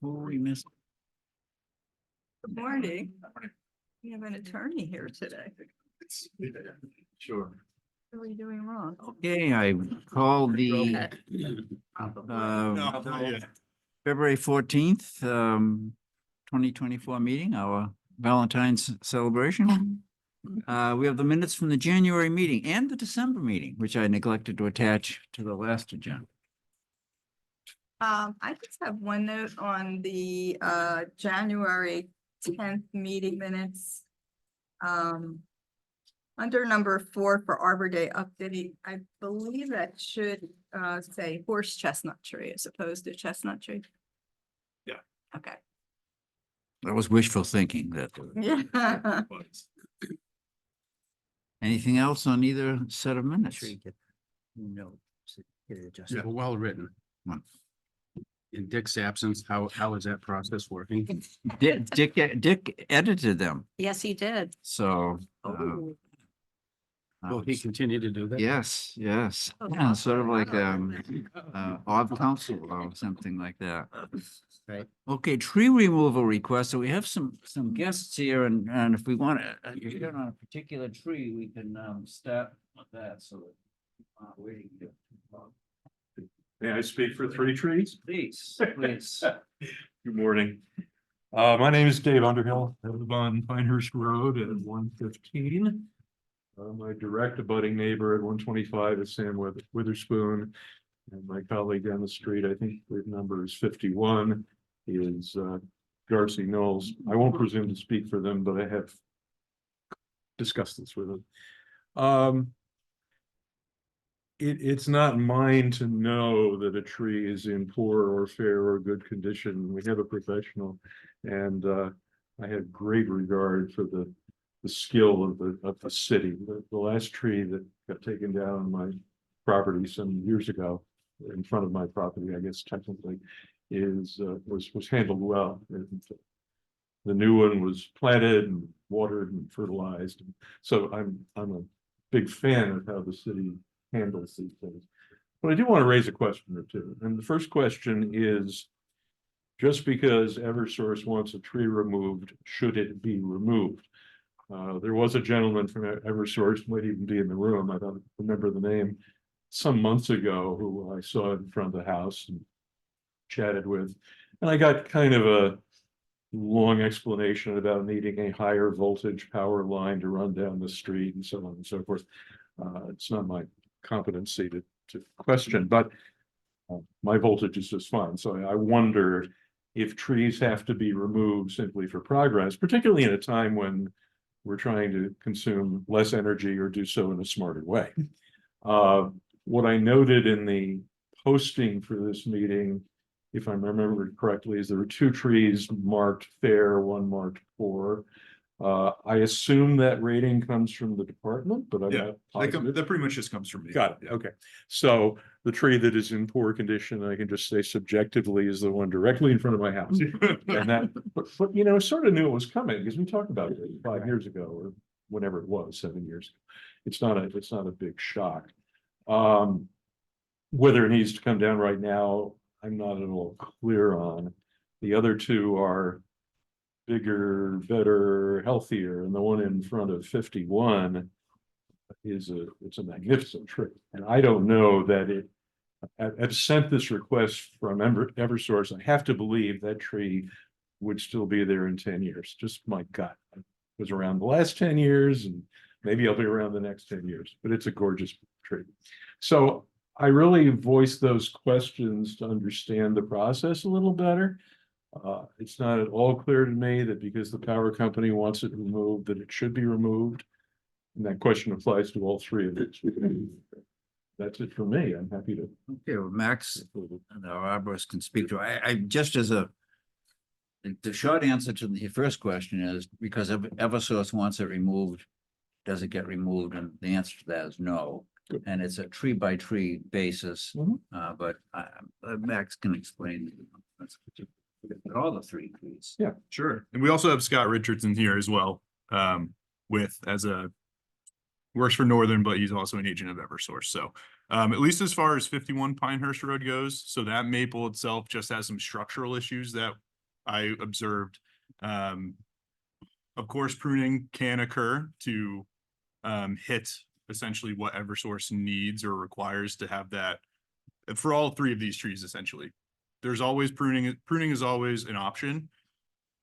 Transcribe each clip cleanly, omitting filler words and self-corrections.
Who we missed? Good morning. We have an attorney here today. Sure. What are we doing wrong? Okay, I called the February 14th, 2024 meeting, our Valentine's celebration. We have the minutes from the January meeting and the December meeting, which I neglected to attach to the last agenda. I just have one note on the January 10th meeting minutes. Under number 4 for Arbor Day update, I believe that should say horse chestnut tree as opposed to chestnut tree. Yeah. Okay. That was wishful thinking. That Yeah. anything else on either set of minutes? No. Yeah, well written. Hmm. In Dick's absence, how is that process working? Dick edited them, Yes, he did. so. Oh. Will he continue to do that? Yes, yes. Oh, Yeah, sort of like awesome. odd counsel or something like that. Right. Okay, tree removal request. So we have some guests here, and if we want to, you're here on a particular tree, we can start with that. So waiting here. May I speak for Three Trees? Please, please. Good morning. My name is Dave Underhill. I live on Pinehurst Road at 115. My direct abutting neighbor at 125 is Sam Witherspoon. And my colleague down the street, I think the number is 51, is Darcy Knowles. I won't presume to speak for them, but I have discussed this with them. It's not mine to know that a tree is in poor or fair or good condition. We have a professional, and I have great regard for the skill of the city. The last tree that got taken down on my property some years ago, in front of my property, I guess technically, was handled well. And the new one was planted and watered and fertilized. So I'm a big fan of how the city handles these things. But I do want to raise a question or two. And the first question is, just because Eversource wants a tree removed, should it be removed? There was a gentleman from Eversource, might even be in the room, I don't remember the name, some months ago, who I saw in front of the house and chatted with. And I got kind of a long explanation about needing a higher voltage power line to run down the street and so on and so forth. It's not my competency to question, but my voltage is just fine. So I wonder if trees have to be removed simply for progress, particularly in a time when we're trying to consume less energy or do so in a smarter way. What I noted in the posting for this meeting, if I remember correctly, is there were 2 trees marked fair, 1 marked poor. I assume that rating comes from the department, but I'm not positive. That pretty much just comes from me. Got it. Okay. So the tree that is in poor condition, I can just say subjectively, is the one directly in front of my house. And that, but you know, sort of knew it was coming because we talked about it 5 years ago or whenever it was, 7 years ago. It's not a big shock. Whether it needs to come down right now, I'm not at all clear on. The other 2 are bigger, better, healthier, and the one in front of 51 it's a magnificent tree. And I don't know that I've sent this request from Eversource. I have to believe that tree would still be there in 10 years. Just my gut. I was around the last 10 years, and maybe I'll be around the next 10 years, but it's a gorgeous tree. So I really voiced those questions to understand the process a little better. It's not at all clear to me that because the power company wants it removed, that it should be removed. And that question applies to all 3 of it. That's it for me. I'm happy to. Okay, well, Max and our arborist can speak to, I just as the short answer to the first question is because Eversource wants it removed, does it get removed? And the answer to that is no. Good. And it's a tree by tree basis, Mhm. but Max can explain all the 3 trees. Yeah. Sure. And we also have Scott Richardson here as well, works for Northern, but he's also an agent of Eversource. So at least as far as 51 Pinehurst Road goes, so that maple itself just has some structural issues that I observed. Of course, pruning can occur to hit essentially what Eversource needs or requires to have that for all three of these trees, essentially. There's always pruning. Pruning is always an option.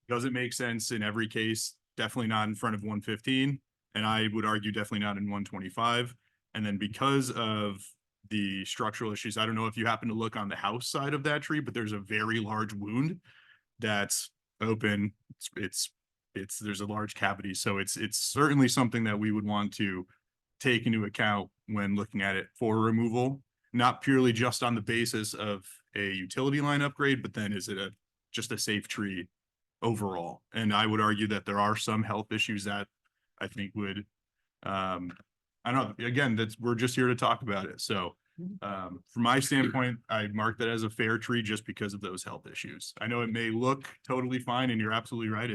Does it make sense in every case? Definitely not in front of 115. And I would argue definitely not in 125. And then because of the structural issues, I don't know if you happen to look on the house side of that tree, but there's a very large wound that's open. There's a large cavity. So it's certainly something that we would want to take into account when looking at it for removal, not purely just on the basis of a utility line upgrade, but then is it just a safe tree overall? And I would argue that there are some health issues that I think would, I don't know, again, we're just here to talk about it. So from my standpoint, I mark that as a fair tree just because of those health issues. I know it may look totally fine, and you're absolutely right.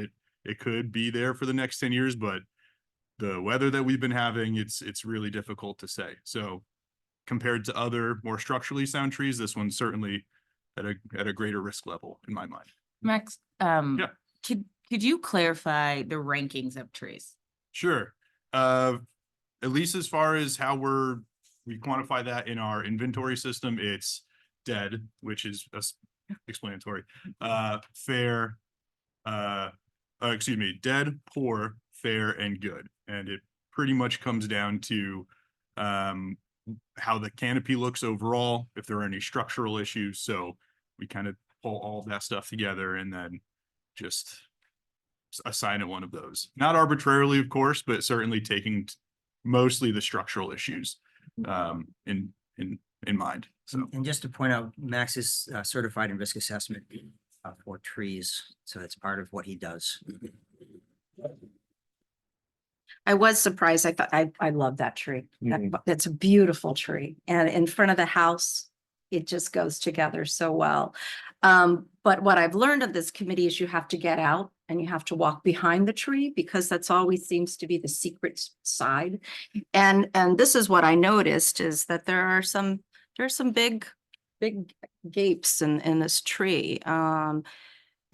It could be there for the next 10 years, but the weather that we've been having, it's really difficult to say. So compared to other more structurally sound trees, this one's certainly at a greater risk level in my mind. Max, Yeah. could you clarify the rankings of trees? Sure. At least as far as how we quantify that in our inventory system, it's dead, which is explanatory. Fair, excuse me, dead, poor, fair, and good. And it pretty much comes down to how the canopy looks overall, if there are any structural issues. So we kind of pull all of that stuff together and then just assign it one of those. Not arbitrarily, of course, but certainly taking mostly the structural issues in mind. So And just to point out, Max is certified in risk assessment for trees, so that's part of what he does. I was surprised. I thought, I love that tree. Mhm. That's a beautiful tree. And in front of the house, it just goes together so well. But what I've learned of this committee is you have to get out and you have to walk behind the tree because that's always seems to be the secret side. And this is what I noticed is that there's some big gapes in this tree. And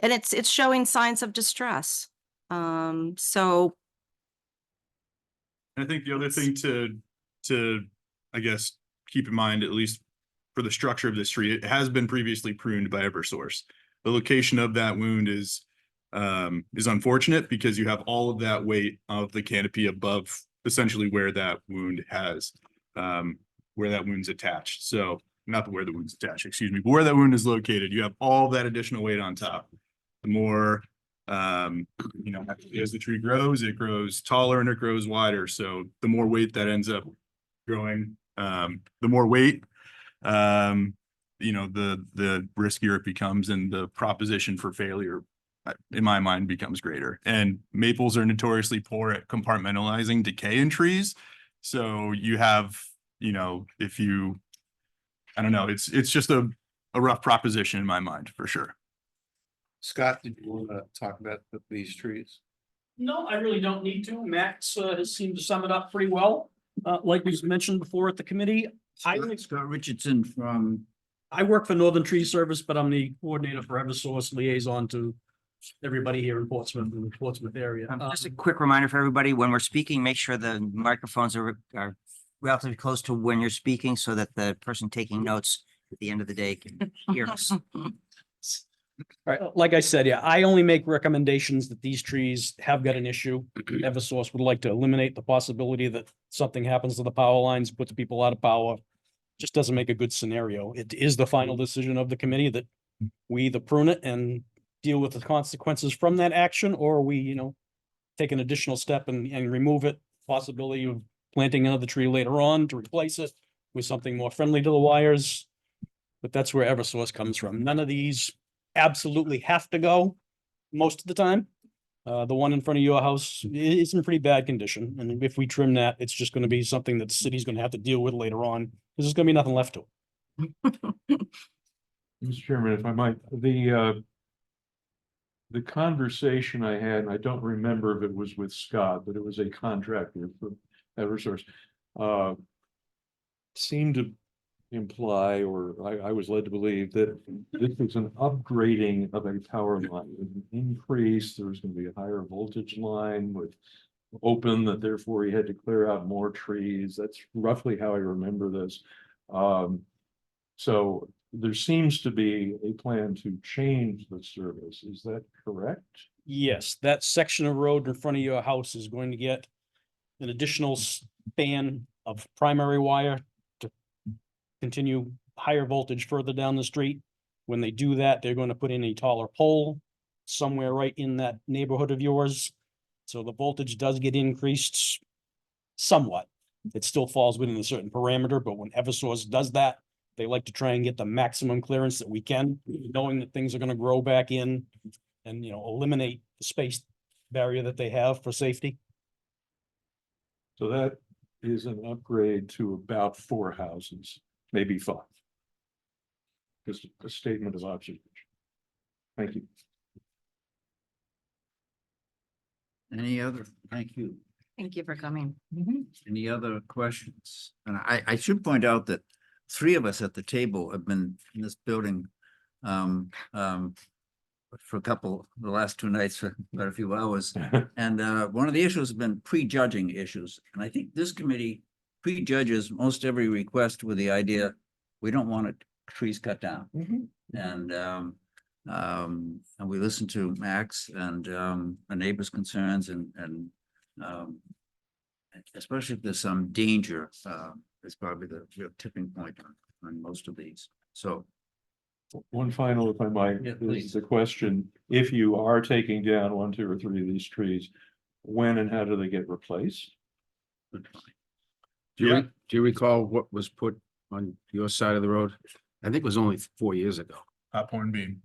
it's showing signs of distress. So I think the other thing to I guess keep in mind, at least for the structure of this tree, it has been previously pruned by Eversource. The location of that wound is unfortunate because you have all of that weight of the canopy above essentially where that wound has where that wound's attached. So not where the wound's attached, excuse me, but where that wound is located, you have all that additional weight on top. The more as the tree grows, it grows taller and it grows wider. So the more weight that ends up growing, the more weight, the riskier it becomes, and the proposition for failure, in my mind, becomes greater. And maples are notoriously poor at compartmentalizing decay in trees. So you have, I don't know, it's just a rough proposition in my mind for sure. Scott, did you want to talk about these trees? No, I really don't need to. Max has seemed to sum it up pretty well. Like we mentioned before at the committee, Scott Richardson from, I work for Northern Tree Service, but I'm the coordinator for Eversource, liaison to everybody here in Portsmouth and the Portsmouth area. Just a quick reminder for everybody, when we're speaking, make sure the microphones are relatively close to when you're speaking so that the person taking notes at the end of the day can hear us. All right, like I said, yeah, I only make recommendations that these trees have got an issue. Eversource would like to eliminate the possibility that something happens to the power lines, puts people out of power. Just doesn't make a good scenario. It is the final decision of the committee that we either prune it and deal with the consequences from that action, or we, take an additional step and remove it. Possibility of planting another tree later on to replace it with something more friendly to the wires. But that's where Eversource comes from. None of these absolutely have to go most of the time. The one in front of your house is in pretty bad condition. And if we trim that, it's just going to be something that the city's going to have to deal with later on. Because there's going to be nothing left to it. Mr. Chairman, if I might, the conversation I had, and I don't remember if it was with Scott, but it was a contractor for Eversource, seemed to imply, or I was led to believe that this was an upgrading of a power line, an increase, there was gonna be a higher voltage line with open, that therefore he had to clear out more trees. That's roughly how I remember this. So there seems to be a plan to change the service. Is that correct? Yes, that section of road in front of your house is going to get an additional span of primary wire to continue higher voltage further down the street. When they do that, they're going to put in a taller pole somewhere right in that neighborhood of yours. So the voltage does get increased somewhat. It still falls within a certain parameter, but when Eversource does that, they like to try and get the maximum clearance that we can, knowing that things are gonna grow back in and, eliminate the space barrier that they have for safety. So that is an upgrade to about 4 houses, maybe 5. Just a statement of observation. Thank you. Any other, thank you. Thank you for coming. Any other questions? And I should point out that 3 of us at the table have been in this building for the last 2 nights for quite a few hours. And one of the issues has been prejudging issues. And I think this committee prejudges most every request with the idea, we don't want trees cut down. And we listen to Max and our neighbors' concerns and especially if there's some danger, it's probably the real tipping point on most of these. So One final, if I might, Yeah, is please. the question, if you are taking down 1, 2, or 3 of these trees, when and how do they get replaced? Do you recall what was put on your side of the road? I think it was only 4 years ago. Popcorn bean.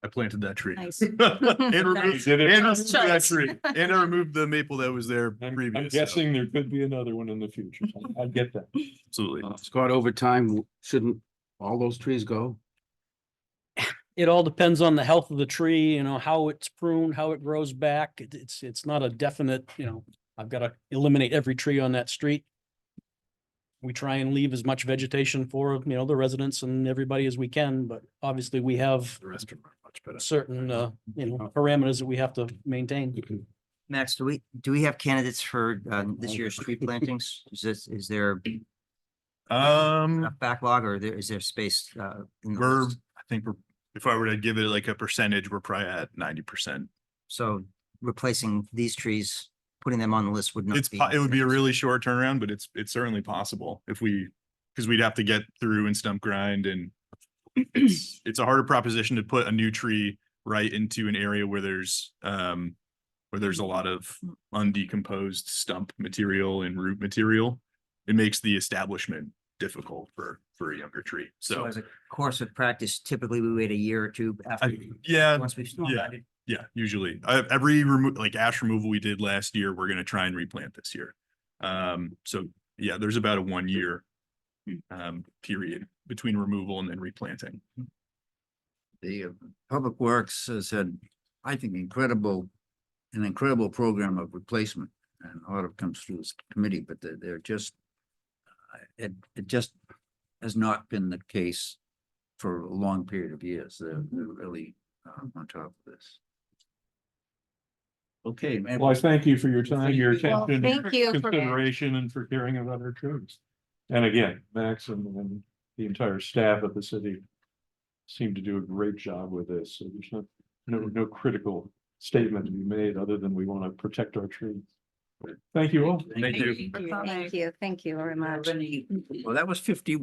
I planted that tree. Nice. And removed Did it? and Nice removed that choice. tree. And I removed the maple that was there I'm previous. so guessing there could be another one in the future. I get that. Absolutely. Scott, over time, shouldn't all those trees go? It all depends on the health of the tree, how it's pruned, how it grows back. It's not a definite, I've got to eliminate every tree on that street. We try and leave as much vegetation for, the residents and everybody as we can, but obviously we have The rest are much better. certain, parameters that we have to maintain. Max, do we have candidates for this year's tree plantings? Is there enough backlog, or is there space in the We're, list? I think if I were to give it like a percentage, we're probably at 90%. So replacing these trees, putting them on the list would not be. It would be a really short turnaround, but it's certainly possible because we'd have to get through and stump grind, and it's a harder proposition to put a new tree right into an area where there's a lot of undecomposed stump material and root material. It makes the establishment difficult for a younger tree. So So as a course of practice, typically we wait a year or 2 after. yeah, Once we've. yeah, usually every like ash removal we did last year, we're gonna try and replant this year. So yeah, there's about a 1 year period between removal and then replanting. the Public Works has had, I think, an incredible program of replacement. And a lot of it comes through this committee, but they're just, it just has not been the case for a long period of years. They're really on top of this. Okay. man. Well, I thank you for your time, your Well, attention, thank you for consideration, and for caring about our trees. And again, Max and the entire staff of the city seem to do a great job with this. So there's no critical statement to be made other than we want to protect our trees. Thank you all. Thank you. Thank you very much. Well, that was 50,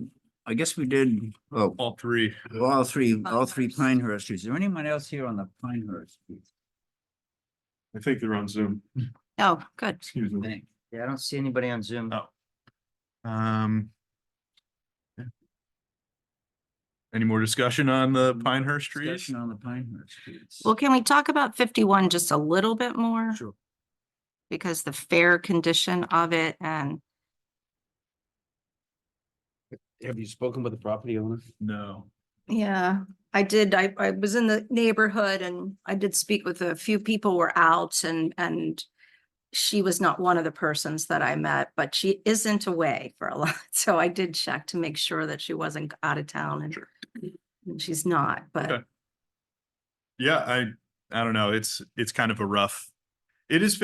I guess we did, oh, All three. all three Pinehurst trees. Is there anyone else here on the Pinehurst? trees? I think they're on Zoom. Oh, good. Excuse me. Thank- Yeah, I don't see anybody on Zoom. Oh. Yeah. Any more discussion on the Pinehurst trees? Discussion on the Pinehurst trees. Well, can we talk about 51 just a little bit more? Sure. Because the fair condition of it and Have you spoken with the property owner? No. yeah, I did. I was in the neighborhood and I did speak with a few people who were out and she was not one of the persons that I met, but she isn't away for a lot. So I did check to make sure that she wasn't out of town and she's not, but Okay. Yeah, I don't know. It's kind of a rough. It is,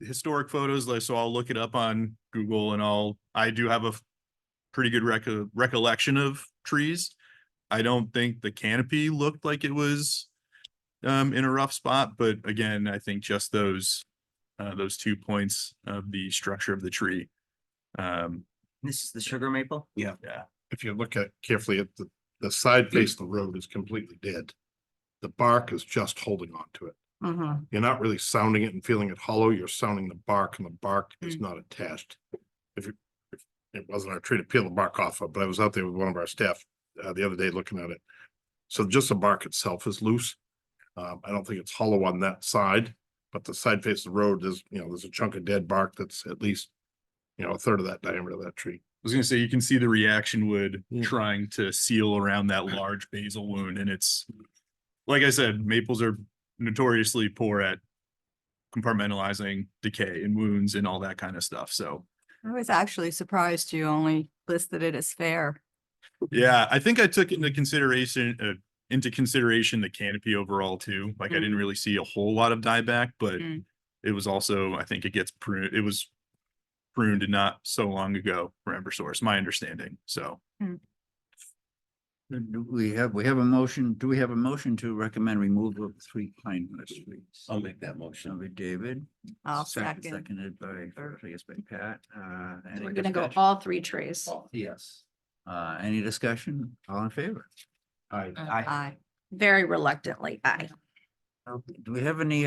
historic photos, like, so I'll look it up on Google and I do have a pretty good recollection of trees. I don't think the canopy looked like it was in a rough spot, but again, I think just those 2 points of the structure of the tree. This is the sugar maple? Yeah. If you look at carefully at the side face of the road is completely dead. The bark is just holding on to it. mhm. You're not really sounding it and feeling it hollow. You're sounding the bark and the bark is not attached. If it wasn't our tree to peel the bark off of, but I was out there with one of our staff the other day looking at it. So just the bark itself is loose. I don't think it's hollow on that side, but the side face of the road is, there's a chunk of dead bark that's at least, a third of that diameter of that tree. I was gonna say, you can see the reaction wood Yeah. trying to seal around that large basal wound, and it's, like I said, maples are notoriously poor at compartmentalizing decay and wounds and all that kind of stuff, so. I was actually surprised you only listed it as fair. Yeah, I think I took into consideration the canopy overall too. Like, I didn't really see a whole lot of dieback, but Mm. it was also, I think it gets pruned, it was pruned not so long ago for Eversource, my understanding, so. Do we have a motion, do we have a motion to recommend removal of 3 Pinehurst trees? I'll make that motion. By David. I'll second. Seconded by, I guess by Pat. Any We're gonna go discussion? all 3 trees. Yes. Any discussion? All in favor? Aye. Very reluctantly, aye. Do we have any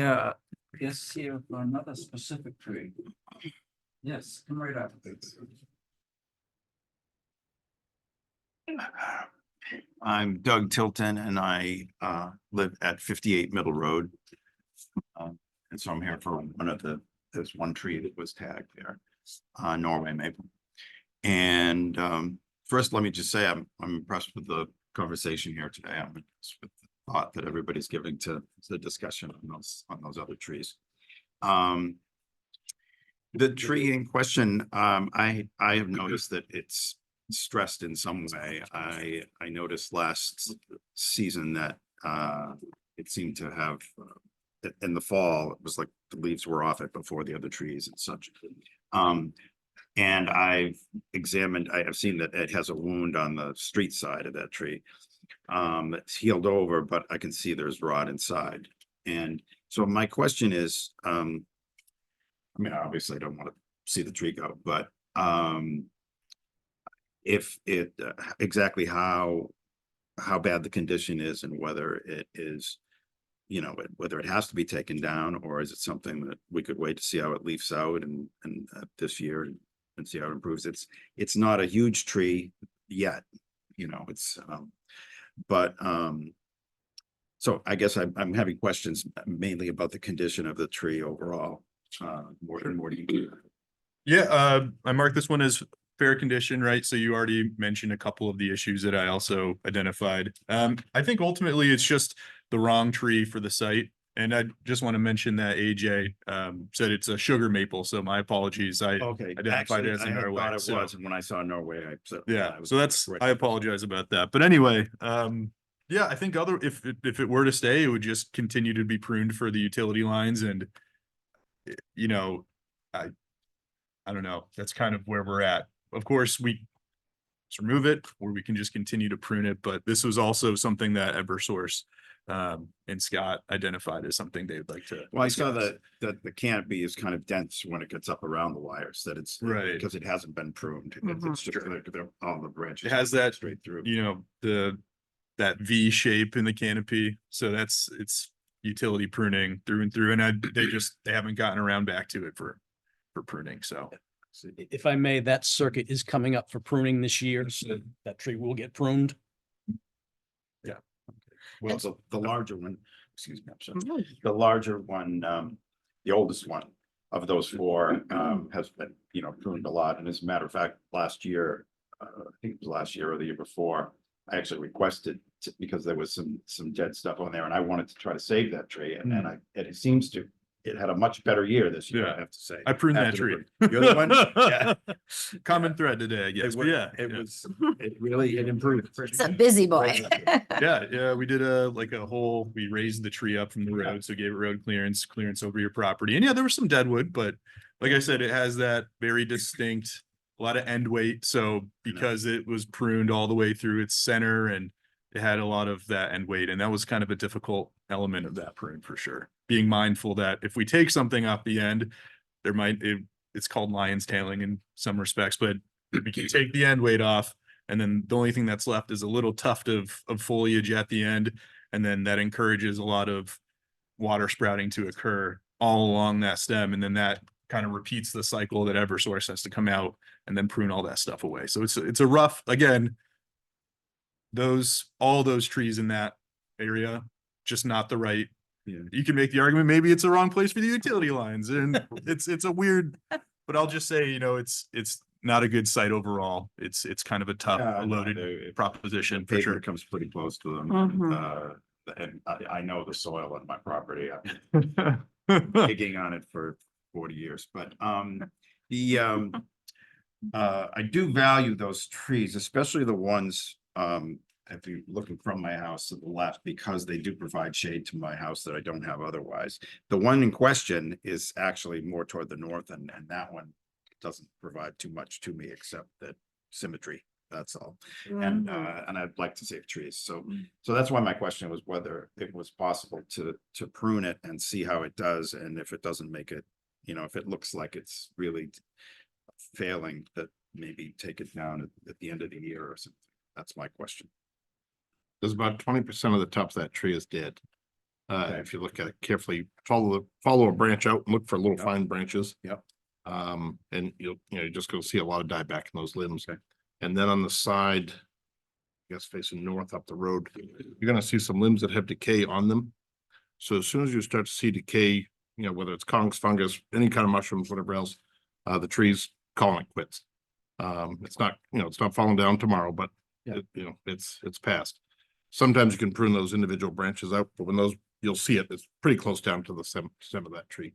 guests here for another specific tree? Yes, come right up. I'm Doug Tilton and I live at 58 Middle Road. And so I'm here for there's one tree that was tagged there, Norway maple. And first, let me just say I'm impressed with the conversation here today. I'm impressed with the thought that everybody's giving to the discussion on those other trees. The tree in question, I have noticed that it's stressed in some way. I noticed last season that it seemed to have in the fall, it was like the leaves were off it before the other trees and such. And I have seen that it has a wound on the street side of that tree. It's healed over, but I can see there's rot inside. And so my question is, I mean, obviously I don't want to see the tree go, but if it exactly how bad the condition is and whether it is, whether it has to be taken down, or is it something that we could wait to see how it leaves out and this year and see how it improves. It's not a huge tree yet, so I guess I'm having questions mainly about the condition of the tree overall. More do you? Yeah, I marked this one as fair condition, right? So you already mentioned a couple of the issues that I also identified. I think ultimately it's just the wrong tree for the site. And I just want to mention that AJ said it's a sugar maple, so my apologies. I Okay. identified it as a I had Norway. thought it So was, and when I saw Norway, I said. yeah, I was so that's, correct. I apologize about that. But anyway, yeah, I think if it were to stay, it would just continue to be pruned for the utility lines and, I don't know, that's kind of where we're at. Of course, we just remove it or we can just continue to prune it, but this was also something that Eversource and Scott identified as something they'd like to. Well, I saw discuss. that the canopy is kind of dense when it gets up around the wires, that it's. Right. Because it hasn't been pruned. It's just like they're all the branches. It has that, Straight through. that V shape in the canopy. So it's utility pruning through and through. And they haven't gotten around back to it for pruning. So If I may, that circuit is coming up for pruning this year, so that tree will get pruned. Well, the larger one, excuse me, I'm sorry. The larger one, the oldest one of those 4 has been, pruned a lot. And as a matter of fact, last year, I think it was last year or the year before, I actually requested because there was some dead stuff on there and I wanted to try to save that tree. And then it seems to, it had a much better year this year, Yeah. I have to say. I pruned that After the tree. break. You're the one? Yeah. Common thread today, I guess, It but was, yeah. it yeah. was, it really, it improved. It's a busy boy. Yeah, we did we raised the tree up from the road, so gave it road clearance over your property. And yeah, there was some dead wood, but like I said, it has that very distinct, a lot of end weight. So because it was pruned all the way through its center and it had a lot of that end weight, and that was kind of a difficult element of that prune for sure. Being mindful that if we take something off the end, it's called lion's tailing in some respects, but we can take the end weight off. And then the only thing that's left is a little tuft of foliage at the end. And then that encourages a lot of water sprouting to occur all along that stem. And then that kind of repeats the cycle that Eversource has to come out and then prune all that stuff away. So it's a rough, again, all those trees in that area, just not the right. Yeah. You can make the argument, maybe it's the wrong place for the utility lines, and it's a weird, but I'll just say, it's not a good site overall. It's kind of a tough, Yeah, I know, loaded proposition for Paper sure. comes pretty close to them. Mhm. And I know the soil on my property. I've been digging on it for 40 years, but I do value those trees, especially the ones if you're looking from my house to the left, because they do provide shade to my house that I don't have otherwise. The one in question is actually more toward the north, and that one doesn't provide too much to me except that symmetry. That's all. And I'd like to save trees. So that's why my question was whether it was possible to prune it and see how it does. And if it doesn't make it, if it looks like it's really failing, that maybe take it down at the end of the year or something. That's my question. There's about 20% of the top of that tree is dead. If you look at it carefully, follow a branch out and look for little fine branches. Yep. And you're just gonna see a lot of dieback in those limbs. And then on the side, I guess facing north up the road, you're gonna see some limbs that have decay on them. So as soon as you start to see decay, whether it's conchs, fungus, any kind of mushrooms, whatever else, the tree's calling it quits. It's not falling down tomorrow, but it's past. Sometimes you can prune those individual branches out, but when you'll see it's pretty close down to the stem of that tree.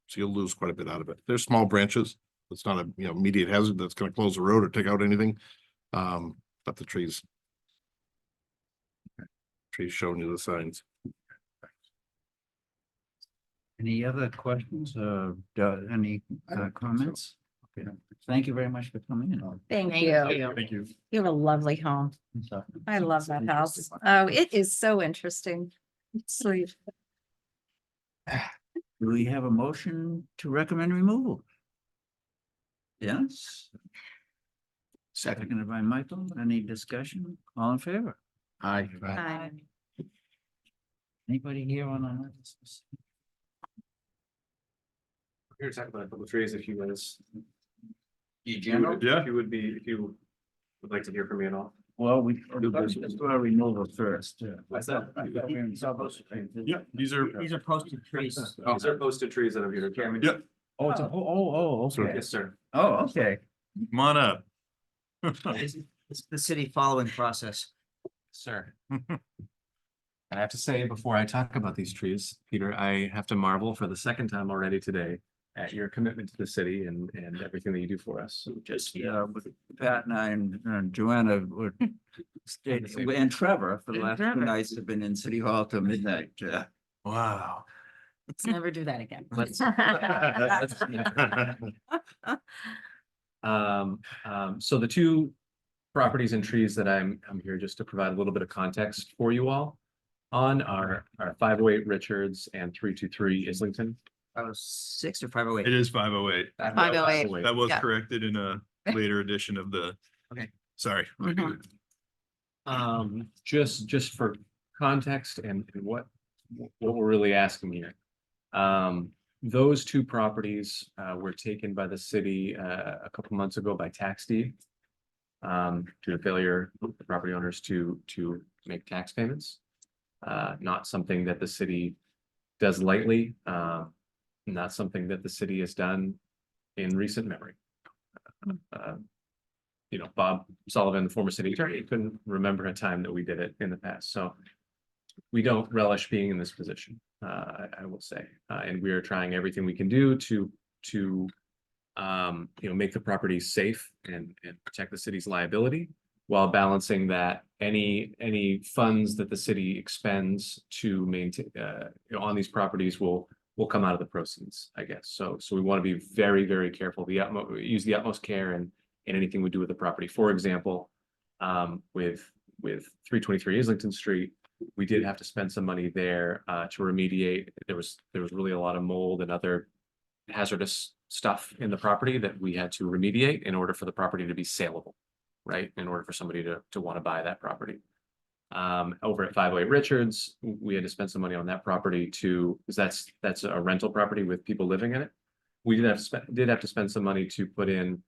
So you'll lose quite a bit out of it. They're small branches. It's not a, immediate hazard that's going to close the road or take out anything. But the trees showing you the signs. Any other questions, any comments? Okay. Thank you very much for coming in. Thank Thank you. you. Thank you. You have a lovely home. I love that house. Oh, it is so interesting. It's sweet. Do we have a motion to recommend removal? Yes. Seconded by Michael. Any discussion? All in favor? Aye. Hi. Anybody here on this? Here to talk about a couple of trees if you guys. General? Yeah. If you would like to hear from me at all. Well, let's do our removal first. What's that? Yeah, these are posted trees. These are posted trees that I'm here to. Yeah. Oh, it's okay. Yes, sir. Oh, okay. Come on up. It's the city following process. Sir. I have to say, before I talk about these trees, Peter, I have to marvel for the second time already today at your commitment to the city and everything that you do for us. So Just, with Pat and I and Joanna were and Trevor for the last 2 nights have been in City Hall till midnight. Wow. Let's never do that again. let's. So the two properties and trees that I'm here just to provide a little bit of context for you all on are 508 Richards and 323 Islington. 506 or 508? It is 508. 508. That was Yeah. corrected in a later edition of the. Okay. Sorry. Just for context and what we're really asking here. Those two properties were taken by the city a couple months ago by tax deed. Due to failure of the property owners to make tax payments. Not something that the city does lightly, not something that the city has done in recent memory. Bob Sullivan, the former city attorney, couldn't remember a time that we did it in the past, so we don't relish being in this position, I will say. And we are trying everything we can do to make the property safe and protect the city's liability while balancing that any funds that the city expends to maintain, on these properties will come out of the proceeds, I guess. So we want to be very, very careful, use the utmost care in anything we do with the property. For example, with 323 Islington Street, we did have to spend some money there to remediate. There was really a lot of mold and other hazardous stuff in the property that we had to remediate in order for the property to be saleable, right? In order for somebody to want to buy that property. Over at 508 Richards, we had to spend some money on that property because that's a rental property with people living in it. We did have to spend some money to put in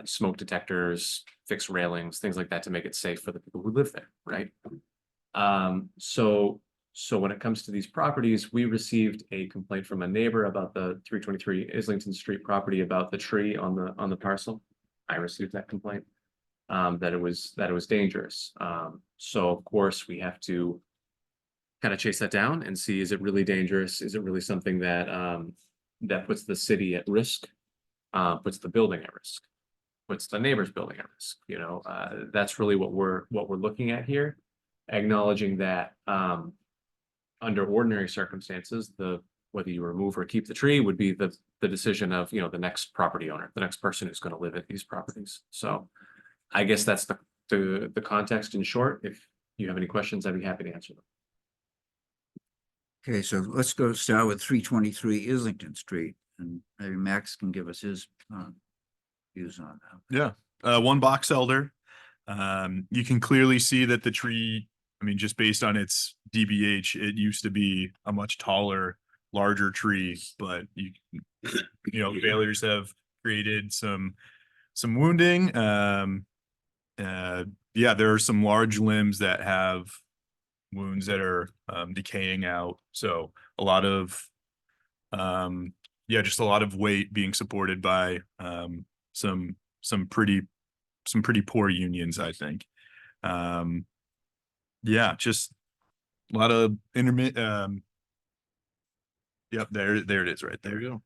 smoke detectors, fix railings, things like that to make it safe for the people who live there, right? So when it comes to these properties, we received a complaint from a neighbor about the 323 Islington Street property about the tree on the parcel. I received that complaint that it was dangerous. So of course we have to kind of chase that down and see, is it really dangerous? Is it really something that that puts the city at risk, puts the building at risk, puts the neighbor's building at risk? That's really what we're looking at here, acknowledging that under ordinary circumstances, whether you remove or keep the tree would be the decision of the next property owner, the next person who's going to live at these properties. So I guess that's the context in short. If you have any questions, I'd be happy to answer them. Okay, so let's start with 323 Islington Street, and maybe Max can give us his views on that. Yeah, one box elder. You can clearly see that the tree, I mean, just based on its DBH, it used to be a much taller, larger tree, but failures have created some wounding. There are some large limbs that have wounds that are decaying out. So a lot of just a lot of weight being supported by some pretty poor unions, I think. Just a lot of intermittent. Yep, there it is right there. There you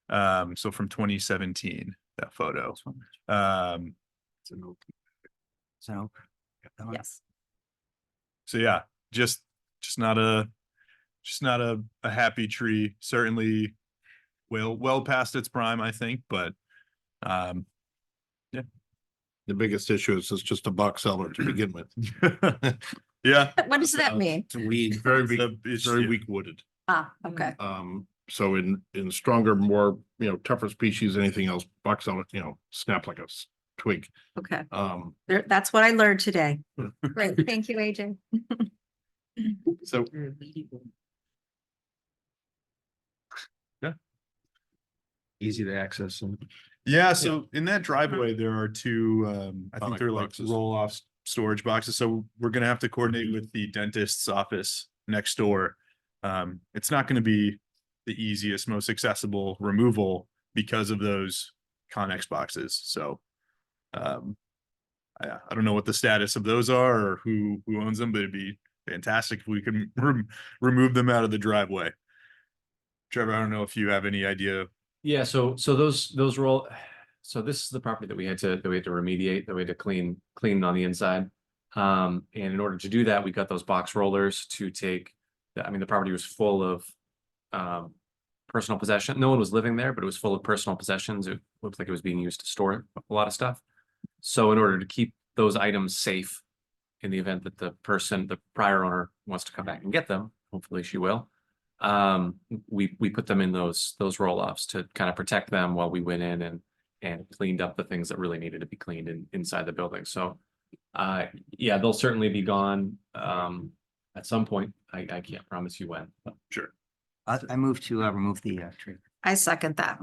go. So from 2017, that photo. So. Yes. So yeah, just not a happy tree. Certainly well past its prime, I think, but The biggest issue is it's just a box seller to begin with. yeah. What does that mean? It's a weed, very weak, It's very weak wooded. Okay. So in stronger, more, tougher species, anything else, box seller, snap like a twig. Okay. Um, That's what I learned today. Great. Thank you, AJ. so easy to access and Yeah, so in that driveway, there are two, I think Comic they're like boxes. roll-off storage boxes. So we're gonna have to coordinate with the dentist's office next door. It's not gonna be the easiest, most accessible removal because of those Connex boxes. So I don't know what the status of those are or who owns them, but it'd be fantastic if we could remove them out of the driveway. Trevor, I don't know if you have any idea. Yeah, so those roll, so this is the property that we had to remediate, that we had to clean on the inside. And in order to do that, we got those box rollers to take, the property was full of personal possession. No one was living there, but it was full of personal possessions. It looked like it was being used to store a lot of stuff. So in order to keep those items safe in the event that the prior owner wants to come back and get them, hopefully she will. We put them in those roll-offs to kind of protect them while we went in and cleaned up the things that really needed to be cleaned inside the building. So they'll certainly be gone at some point. I can't promise you when, but Sure. I move to remove the tree. I second that.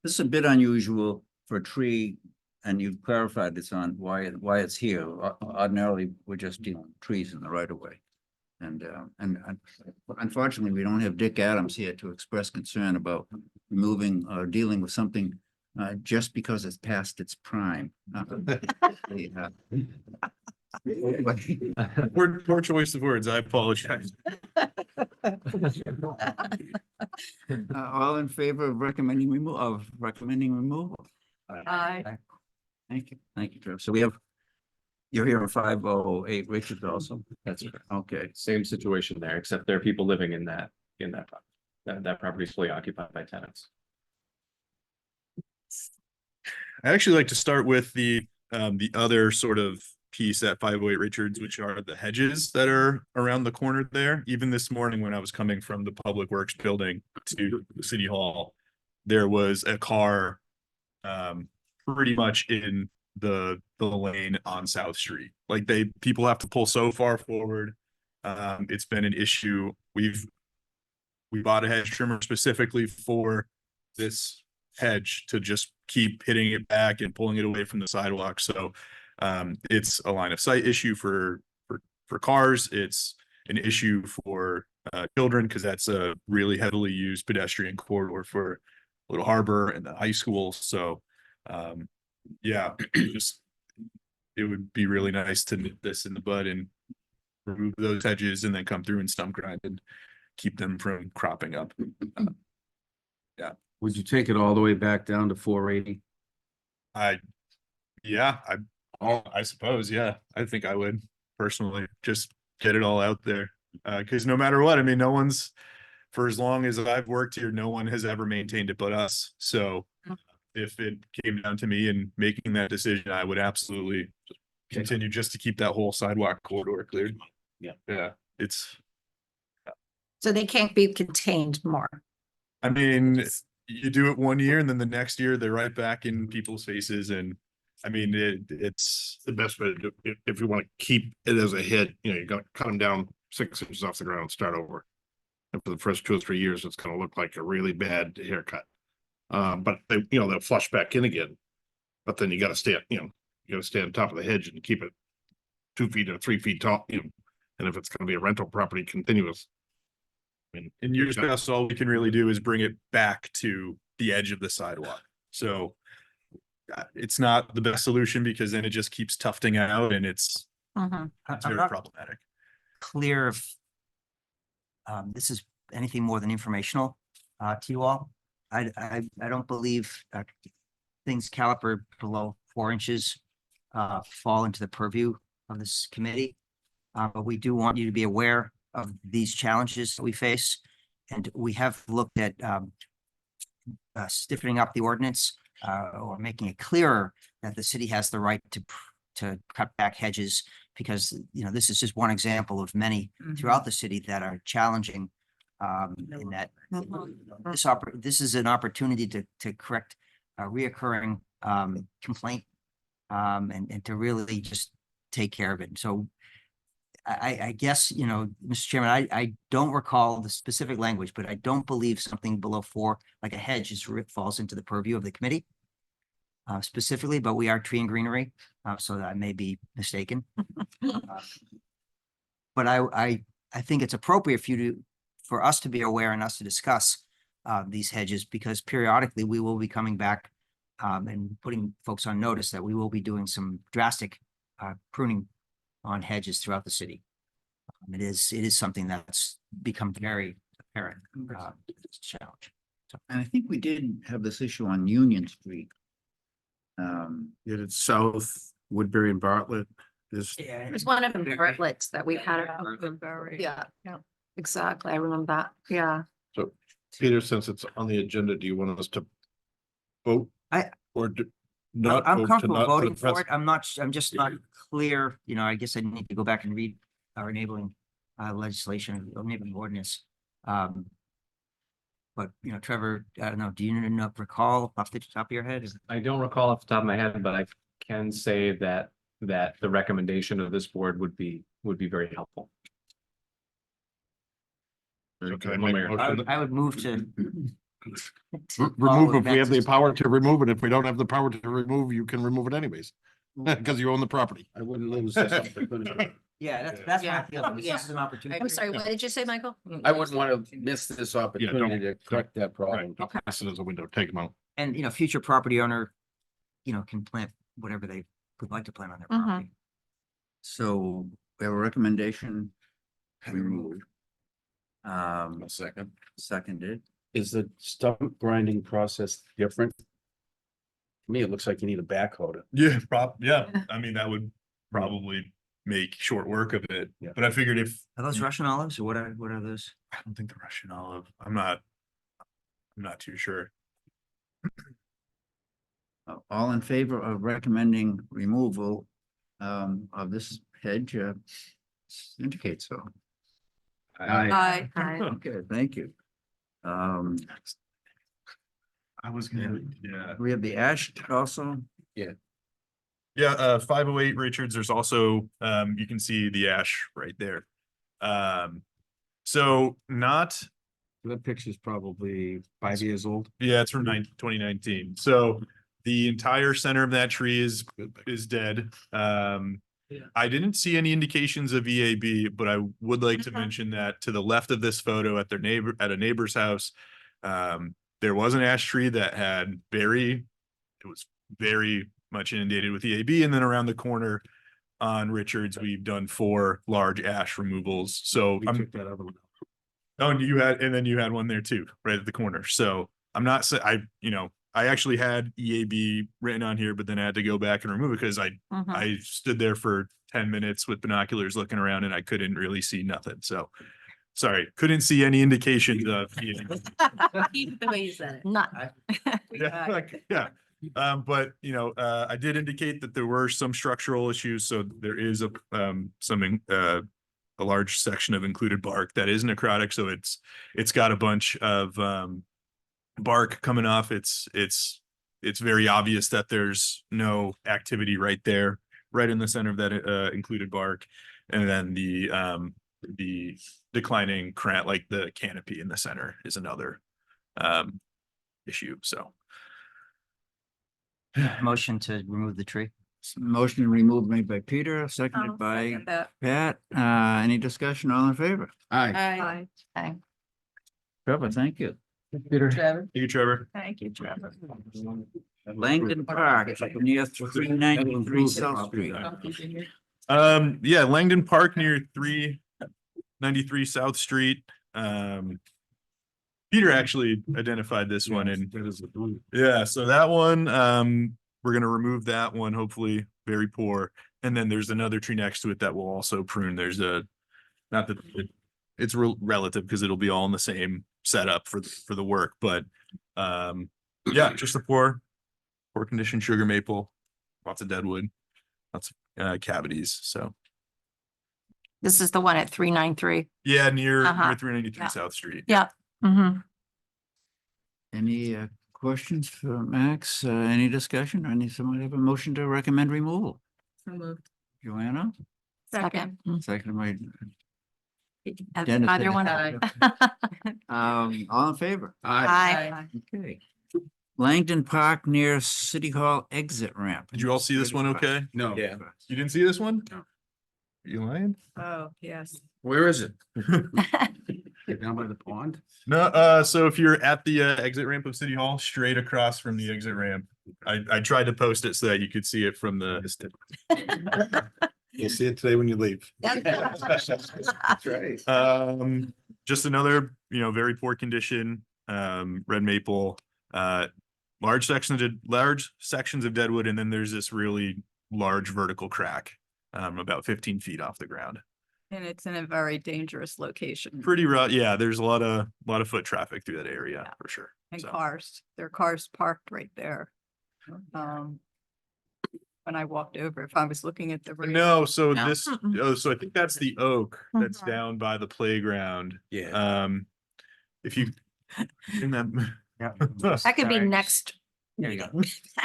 This is a bit unusual for a tree, and you've clarified this on why it's here. Ordinarily, we're just dealing with trees in the right of way. And unfortunately, we don't have Dick Adams here to express concern about removing or dealing with something just because it's past its prime. Poor choice of words. I apologize. All in favor of recommending removal? Aye. Thank you, Trev. So we have, you're here on 508 Richards also. That's right. Okay, Same situation there, except there are people living in that property. That property is fully occupied by tenants. I actually like to start with the other sort of piece at 508 Richards, which are the hedges that are around the corner there. Even this morning when I was coming from the Public Works building to the City Hall, there was a car pretty much in the lane on South Street. Like people have to pull so far forward. It's been an issue. We bought a hedge trimmer specifically for this hedge to just keep hitting it back and pulling it away from the sidewalk. So it's a line of sight issue for cars. It's an issue for children because that's a really heavily used pedestrian corridor for Little Harbor and the high school. So yeah, just it would be really nice to nip this in the bud and remove those hedges and then come through and stump grind and keep them from cropping up. Would you take it all the way back down to 480? I suppose, yeah. I think I would personally just get it all out there. Because no matter what, I mean, no one's, for as long as I've worked here, no one has ever maintained it but us. So if it came down to me and making that decision, I would absolutely continue just to keep that whole sidewalk corridor cleared. Yeah, it's, So they can't be contained more. I mean, you do it one year and then the next year they're right back in people's faces. And I mean, it's The best way to do, if you want to keep it as a head, you gotta cut them down 6 inches off the ground and start over. And for the first 2 or 3 years, it's gonna look like a really bad haircut. But they'll flush back in again. But then you gotta stay, you gotta stay on top of the hedge and keep it 2 feet or 3 feet tall, and if it's gonna be a rental property, continuous. I mean, in years past, all we can really do is bring it back to the edge of the sidewalk. So it's not the best solution because then it just keeps tufting out and it's Mhm. I'm very not problematic. clear if this is anything more than informational to you all. I don't believe things caliper below 4 inches fall into the purview of this committee. But we do want you to be aware of these challenges that we face. And we have looked at stiffening up the ordinance or making it clearer that the city has the right to cut back hedges because, this is just one example of many throughout the city that are challenging in that this is an opportunity to correct a reoccurring complaint and to really just take care of it. So I guess, Mr. Chairman, I don't recall the specific language, but I don't believe something below 4, like a hedge, falls into the purview of the committee specifically, but we are tree and greenery, so that I may be mistaken. But I think it's appropriate for us to be aware and us to discuss these hedges because periodically we will be coming back and putting folks on notice that we will be doing some drastic pruning on hedges throughout the city. It is something that's become very apparent. It's a challenge. and I think we did have this issue on Union Street. Yeah, it's South Woodbury and Bartlett. There's It was one of them Bartlett's that we had. Very. Yeah, exactly. I remember that. Yeah. So Peter, since it's on the agenda, do you want us to vote? Or not? I'm vote to comfortable not put voting for it. pres- I'm just not clear, I guess I need to go back and read our enabling legislation, enabling ordinance. But, Trevor, I don't know, do you recall off the top of your head? I don't recall off the top of my head, but I can say that the recommendation of this board would be very helpful. So can I One make way a or motion another. I would move to. Remove if we have the power to remove it. If we don't have the power to remove, you can remove it anyways. Because you own the property. I wouldn't lose this opportunity. Yeah, that's my feeling. Yeah. This is an opportunity. I'm sorry, what did you say, Michael? I wouldn't want to miss this opportunity to correct that problem. Right, pass it as a window, take them out. And, future property owner, can plant whatever they would like to plant on their property. So we have a recommendation. Removed. Second. Seconded. Is the stump grinding process different? To me, it looks like you need a backhoe to. Yeah, I mean, that would probably make short work of it, Yeah. but I figured if, Are those Russian olives or what are those? I don't think the Russian olive, I'm not too sure. All in favor of recommending removal of this hedge, indicate so. Aye. Okay, thank you. I was gonna, yeah. We have the ash also. Yeah, 508 Richards, there's also, you can see the ash right there. So not, That picture's probably 5 years old. yeah, it's from 2019. So the entire center of that tree is dead. I didn't see any indications of EAB, but I would like to mention that to the left of this photo at a neighbor's house, there was an ash tree that had it was very much inundated with EAB. And then around the corner on Richards, we've done 4 large ash removals. So We I'm, took that other one. oh, and then you had one there too, right at the corner. So I'm not I actually had EAB written on here, but then I had to go back and remove it because I stood there for 10 minutes with binoculars looking around and I couldn't really see nothing. So sorry, couldn't see any indications of EAB. The way you said it. Not. Yeah. But I did indicate that there were some structural issues. So there is a large section of included bark that is necrotic. So it's got a bunch of bark coming off. It's very obvious that there's no activity right there, right in the center of that included bark. And then the declining crown, like the canopy in the center, is another issue. So Motion to remove the tree? Motion removed made by Peter, seconded by Second that. Pat. Any discussion? All in favor? Aye. Aye. Trevor, thank you. Trevor. thank you, Trevor. Thank you, Trevor. Langdon Park, near 393 South Street. Yeah, Langdon Park near 393 South Street. Peter actually identified this one, and That is a one. yeah, so that one, we're gonna remove that one, hopefully very poor. And then there's another tree next to it that will also prune. There's not that it's relative because it'll be all in the same setup for the work, but yeah, just a poor condition sugar maple, lots of deadwood, lots of cavities. So This is the one at 393. yeah, near 393 Yeah. South Street. Yeah. Mm-hmm. Any questions for Max? Any discussion? Someone have a motion to recommend removal? So moved. Joanna, Second. second by Other Dennis. one. All in favor? Aye. Okay. Langdon Park near City Hall exit ramp. Did you all see this one okay? No. Yeah. You didn't see this one? No. You lying? Oh, yes. Where is it? Down by the pond? No, so if you're at the exit ramp of City Hall, straight across from the exit ramp, I tried to post it so that you could see it from the. You'll see it today when you leave. That's right. Just another, very poor condition, red maple, large sections of deadwood, and then there's this really large vertical crack, about 15 feet off the ground. And it's in a very dangerous location. Pretty rough. Yeah, there's a lot of foot traffic through that area Yeah. for sure. And So, there are cars parked right there. When I walked over, if I was looking at the. no, so No. this, so I think that's the oak that's down by the playground. Yeah. If you, in that, Yeah. That could be Sorry. next. There you go.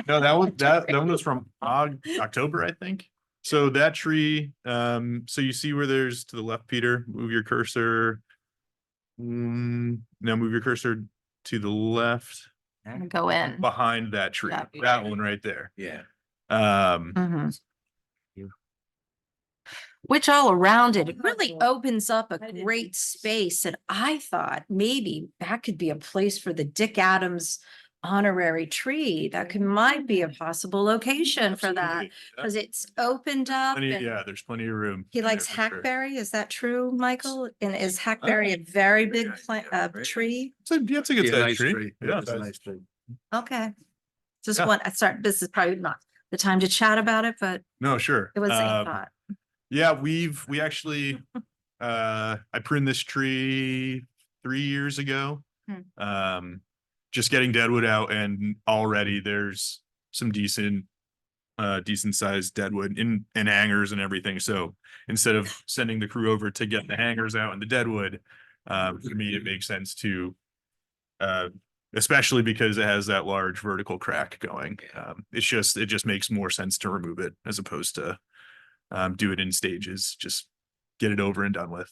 no, that one was from October, I think. So that tree, so you see where there's to the left, Peter, move your cursor. Now move your cursor to the left Go in. behind that tree, Yeah. that one right there. Yeah. Mhm. You. Which all around it, it really opens up a great space. And I thought maybe that could be a place for the Dick Adams honorary tree, that might be a possible location for that. Absolutely. Yeah. Because it's opened up. Plenty- and Yeah, there's plenty of room. He there likes for sure. hackberry. Is that true, Michael? And is hackberry a very big plant, tree? It's a good Be a sized nice tree. tree. Yeah. It's a nice tree. Okay. Just Yeah. one, I start, this is probably not the time to chat about it, but No, sure. it was a thought. Yeah, we actually, I pruned this tree 3 years ago. Just getting deadwood out, and already there's some decent sized deadwood in hangers and everything. So instead of sending the crew over to get the hangers out and the deadwood, for me, it makes sense to, especially because it has that large vertical crack going. It just makes more sense to remove it as opposed to do it in stages. Just get it over and done with.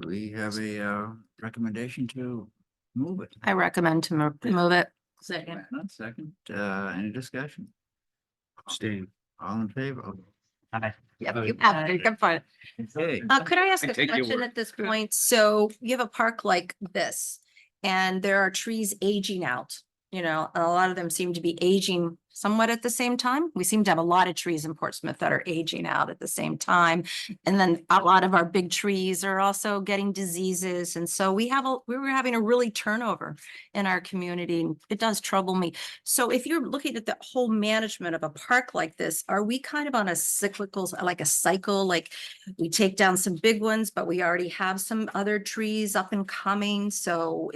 Do we have a recommendation to move it? I recommend to move it. Second. Second, any discussion? Abstain. All in favor? Yep, you have it. Come find it. Okay. Could I ask I a take your question word. at this point? So you have a park like this, and there are trees aging out, and a lot of them seem to be aging somewhat at the same time. We seem to have a lot of trees in Portsmouth that are aging out at the same time. And then a lot of our big trees are also getting diseases. And so we were having a really turnover in our community. And it does trouble me. So if you're looking at the whole management of a park like this, are we kind of on a cyclical, like a cycle, like we take down some big ones, but we already have some other trees up and coming? So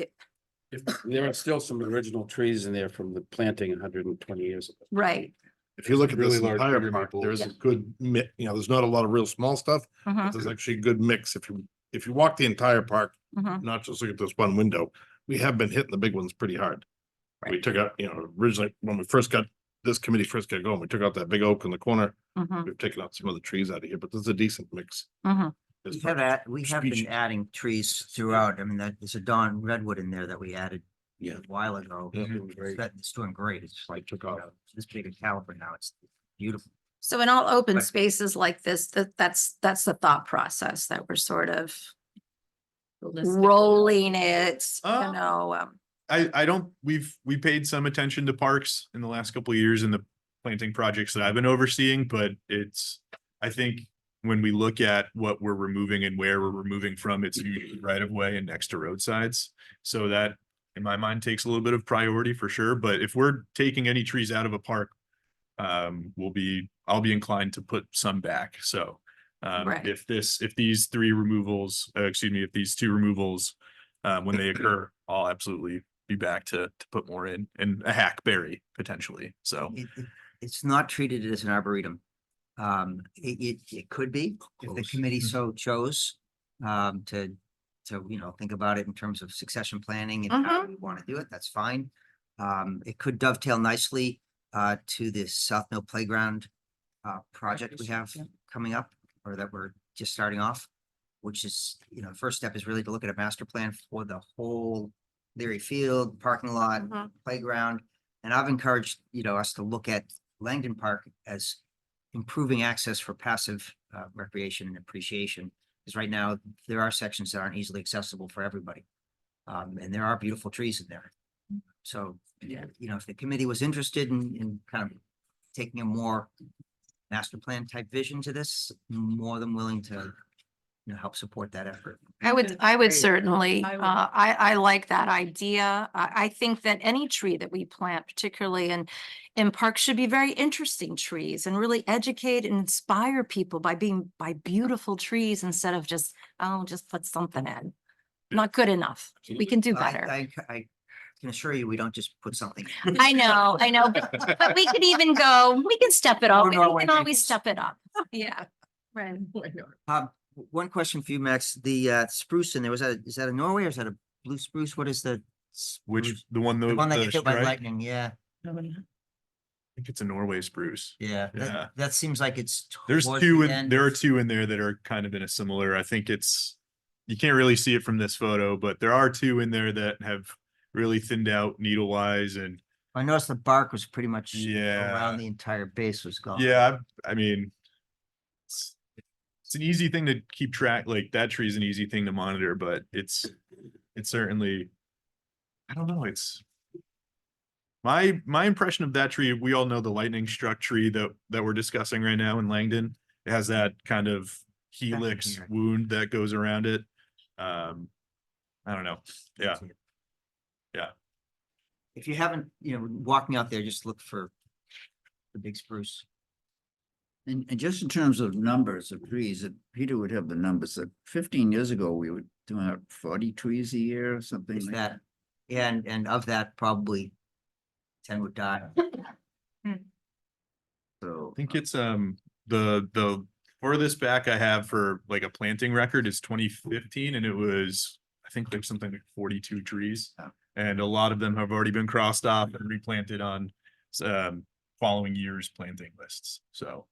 There are still some original trees in there from the planting 120 years ago. right. If you look at Really this large entire bigger park, maples. there's a good there's not a lot of real small stuff, but Mhm, there's actually a good mix. If you walk the entire park, mhm. not just look at this one window, we have been hitting the big ones pretty hard. We Right. took out, originally, when this committee first got going, we took out that big oak in the corner. Mhm, We've taken out some other trees out of here, but there's a decent mix. mhm. as We far have, as we have been species. adding trees throughout. I mean, there's a Dawn redwood in there that we added Yeah. a while ago. Yeah, it was great. It's doing great. It's like, took you off. know, this big a caliber now. It's beautiful. So in all open Right. spaces like this, that's the thought process that we're sort of rolling it, I don't, we paid some attention to parks in the last couple of years in the planting projects that I've been overseeing, but I think when we look at what we're removing and where we're removing from, it's usually right of way and next to roadsides. So that, in my mind, takes a little bit of priority for sure. But if we're taking any trees out of a park, I'll be inclined to put some back. So Right. if these two removals, when they occur, I'll absolutely be back to put more in, and a hackberry potentially. So It's not treated as an arboretum. It could be if the Close. committee so chose, to, think about it in terms of succession planning and how we want to do it, that's fine. It could dovetail nicely, to the South Mill Playground, project we have coming up, or that we're just starting off, which is, the first step is really to look at a master plan for the whole Leary Field, parking lot, playground. And I've encouraged, us to look at Langdon Park as improving access for passive recreation and appreciation. Because right now, there are sections that aren't easily accessible for everybody. And there are beautiful trees in there. So, if the committee was interested in kind of taking a more master plan type vision to this, more than willing to, help support that effort. I would certainly, I would- I like that idea. I think that any tree that we plant, particularly in parks, should be very interesting trees and really educate and inspire people by beautiful trees instead of just put something in. Not good enough. We can do better. I can assure you, we don't just put something. I know, but we could even we can step it up. Oh, We no, can I- always step it up. Yeah, right. One question for you, Max, the spruce in there, is that a Norway or is that a blue spruce? What is the? which spruce? the one, The one that the gets hit by stripe? I lightning, yeah, think it's a Norway spruce. yeah, Yeah. that seems like it's. There's towards two, the end. there are two in there that are kind of in a similar, I think you can't really see it from this photo, but there are two in there that have really thinned out needle wise, and I noticed the bark was pretty much Yeah. around the entire base was gone. yeah, I mean, it's an easy thing to keep track, like that tree is an easy thing to monitor, but it's certainly, I don't know, it's My impression of that tree, we all know the lightning struck tree that we're discussing right now in Langdon. It has that kind of helix here. wound that goes around it. I don't know. Yeah. If you haven't, walking out there, just look for the big spruce. And just in terms of numbers of trees, Peter would have the numbers that 15 years ago, we were doing about 40 trees a year or something Is like that, and of that, probably 10 would die. So. I think it's the furthest back I have for like a planting record is 2015, and it was, I think there's something like 42 trees. Oh. And a lot of them have already been crossed off and replanted on following years planting lists. So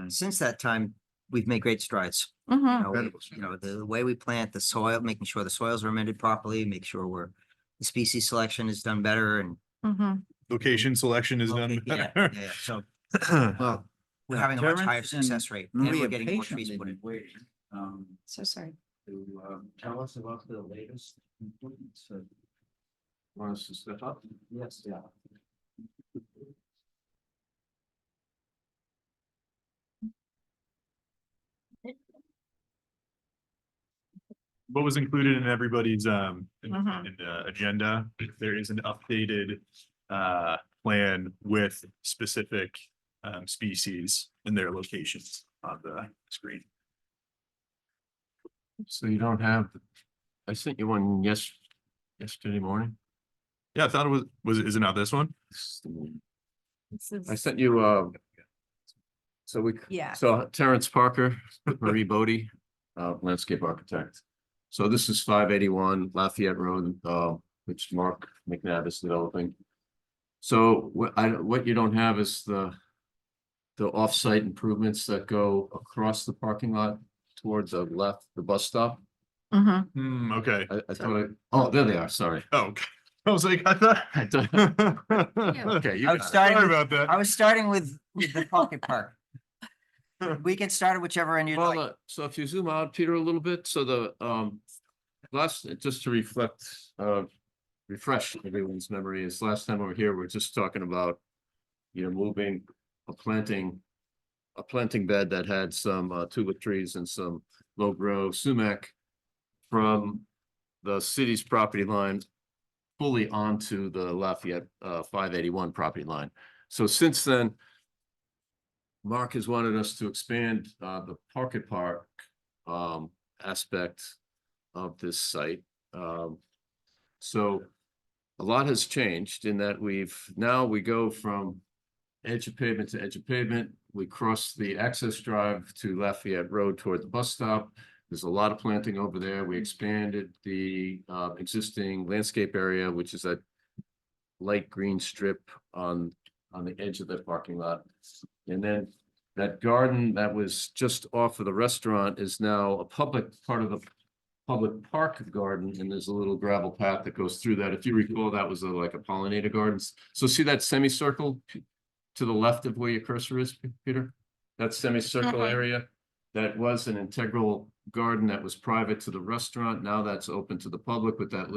Since that time, we've made great strides. Mhm. The way we plant the soil, making sure the soils are amended properly, make sure the species selection is done better and. Mhm. location selection is done Yeah, better. yeah, so Well, we're having a much higher Terrence and success rate. And Maria we're getting more trees patiently put in. been waiting, So sorry. to tell us about the latest improvements. Want us to step up? Yes, yeah. What was included in everybody's Mhm. agenda, there is an updated plan with specific species and their locations on the screen. So you don't have, I sent you one yesterday morning. Yeah, I thought it was is it not this one? This is- I sent you, so Yeah. so Terrence Parker, Marie Bodie, landscape architect. So this is 581 Lafayette Road, which Mark McNabb is developing. So what you don't have is the off-site improvements that go across the parking lot towards the left, the bus stop. Mhm. Okay. I thought, oh, there they are, sorry. Oh, okay. I was like, I thought. Okay, you I was got it. starting Sorry with, about that. I was starting with the pocket park. We can start at whichever end you Well, like. so if you zoom out, Peter, a little bit, so the just to refresh everyone's memory, is last time we were here, we we're just talking about, moving a planting bed that had some tulip trees and some low grow sumac from the city's property line fully onto the Lafayette 581 property line. So since then, Mark has wanted us to expand the Pocket Park aspect of this site. So a lot has changed in that we go from edge of pavement to edge of pavement. We cross the access drive to Lafayette Road toward the bus stop. There's a lot of planting over there. We expanded the existing landscape area, which is that light green strip on the edge of the parking lot. And then that garden that was just off of the restaurant is now a public part of the public park garden, and there's a little gravel path that goes through that. If you recall, that was like a pollinator gardens. So see that semicircle to the left of where your cursor is, Peter? That semicircle area, that was an integral garden that was private to the restaurant. Now that's open to the public with that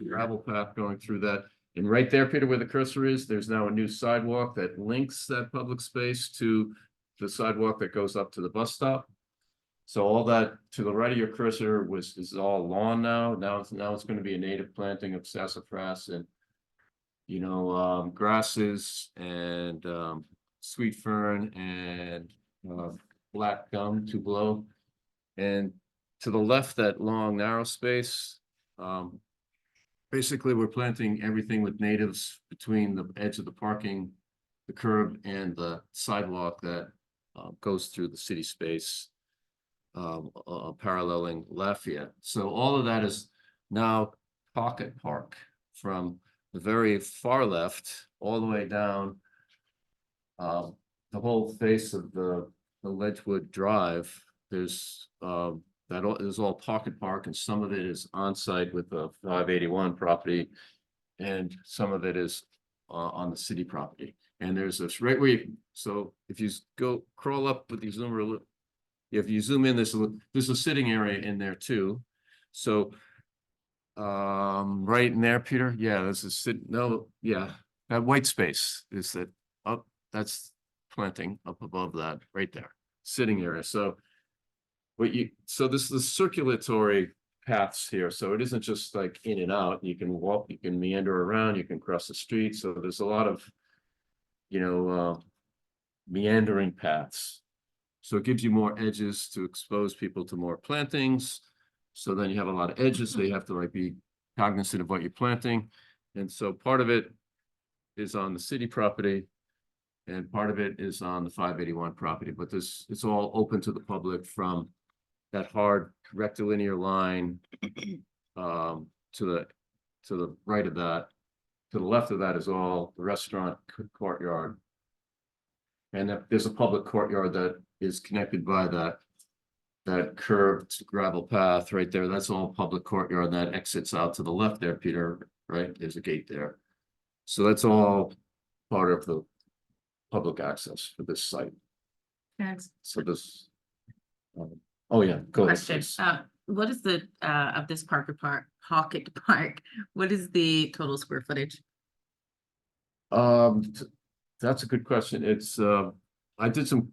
gravel path going through that. And right there, Peter, where the cursor is, there's now a new sidewalk that links that public space to the sidewalk that goes up to the bus stop. So all that to the right of your cursor is all lawn now. Now it's going to be a native planting of sassafras and grasses and sweet fern and black gum to blow. And to the left, that long narrow space, basically we're planting everything with natives between the edge of the parking, the curb, and the sidewalk that goes through the city space, paralleling Lafayette. So all of that is now Pocket Park from the very far left all the way down the whole face of the Ledgewood Drive. There's that is all Pocket Park, and some of it is on site with the 581 property, and some of it is on the city property. And there's this right where so if you go crawl up with the zoomer, if you zoom in, there's a sitting area in there too. So right in there, Peter, yeah, this is that white space is that up, that's planting up above that, right there, sitting area. So so this is the circulatory paths here. So it isn't just like in and out. You can walk, you can meander around, you can cross the street. So there's a lot of, meandering paths. So it gives you more edges to expose people to more plantings. So then you have a lot of edges, so you have to like be cognizant of what you're planting. And so part of it is on the city property and part of it is on the 581 property, but it's all open to the public from that hard rectilinear line to the right of that. To the left of that is all the restaurant courtyard. And there's a public courtyard that is connected by that curved gravel path right there. That's all public courtyard that exits out to the left there, Peter, right? There's a gate there. So that's all part of the public access for this site. So this, oh yeah, go ahead. Question, please. what is the, of this Pocket Park, what is the total square footage? That's a good question. It's, I did some,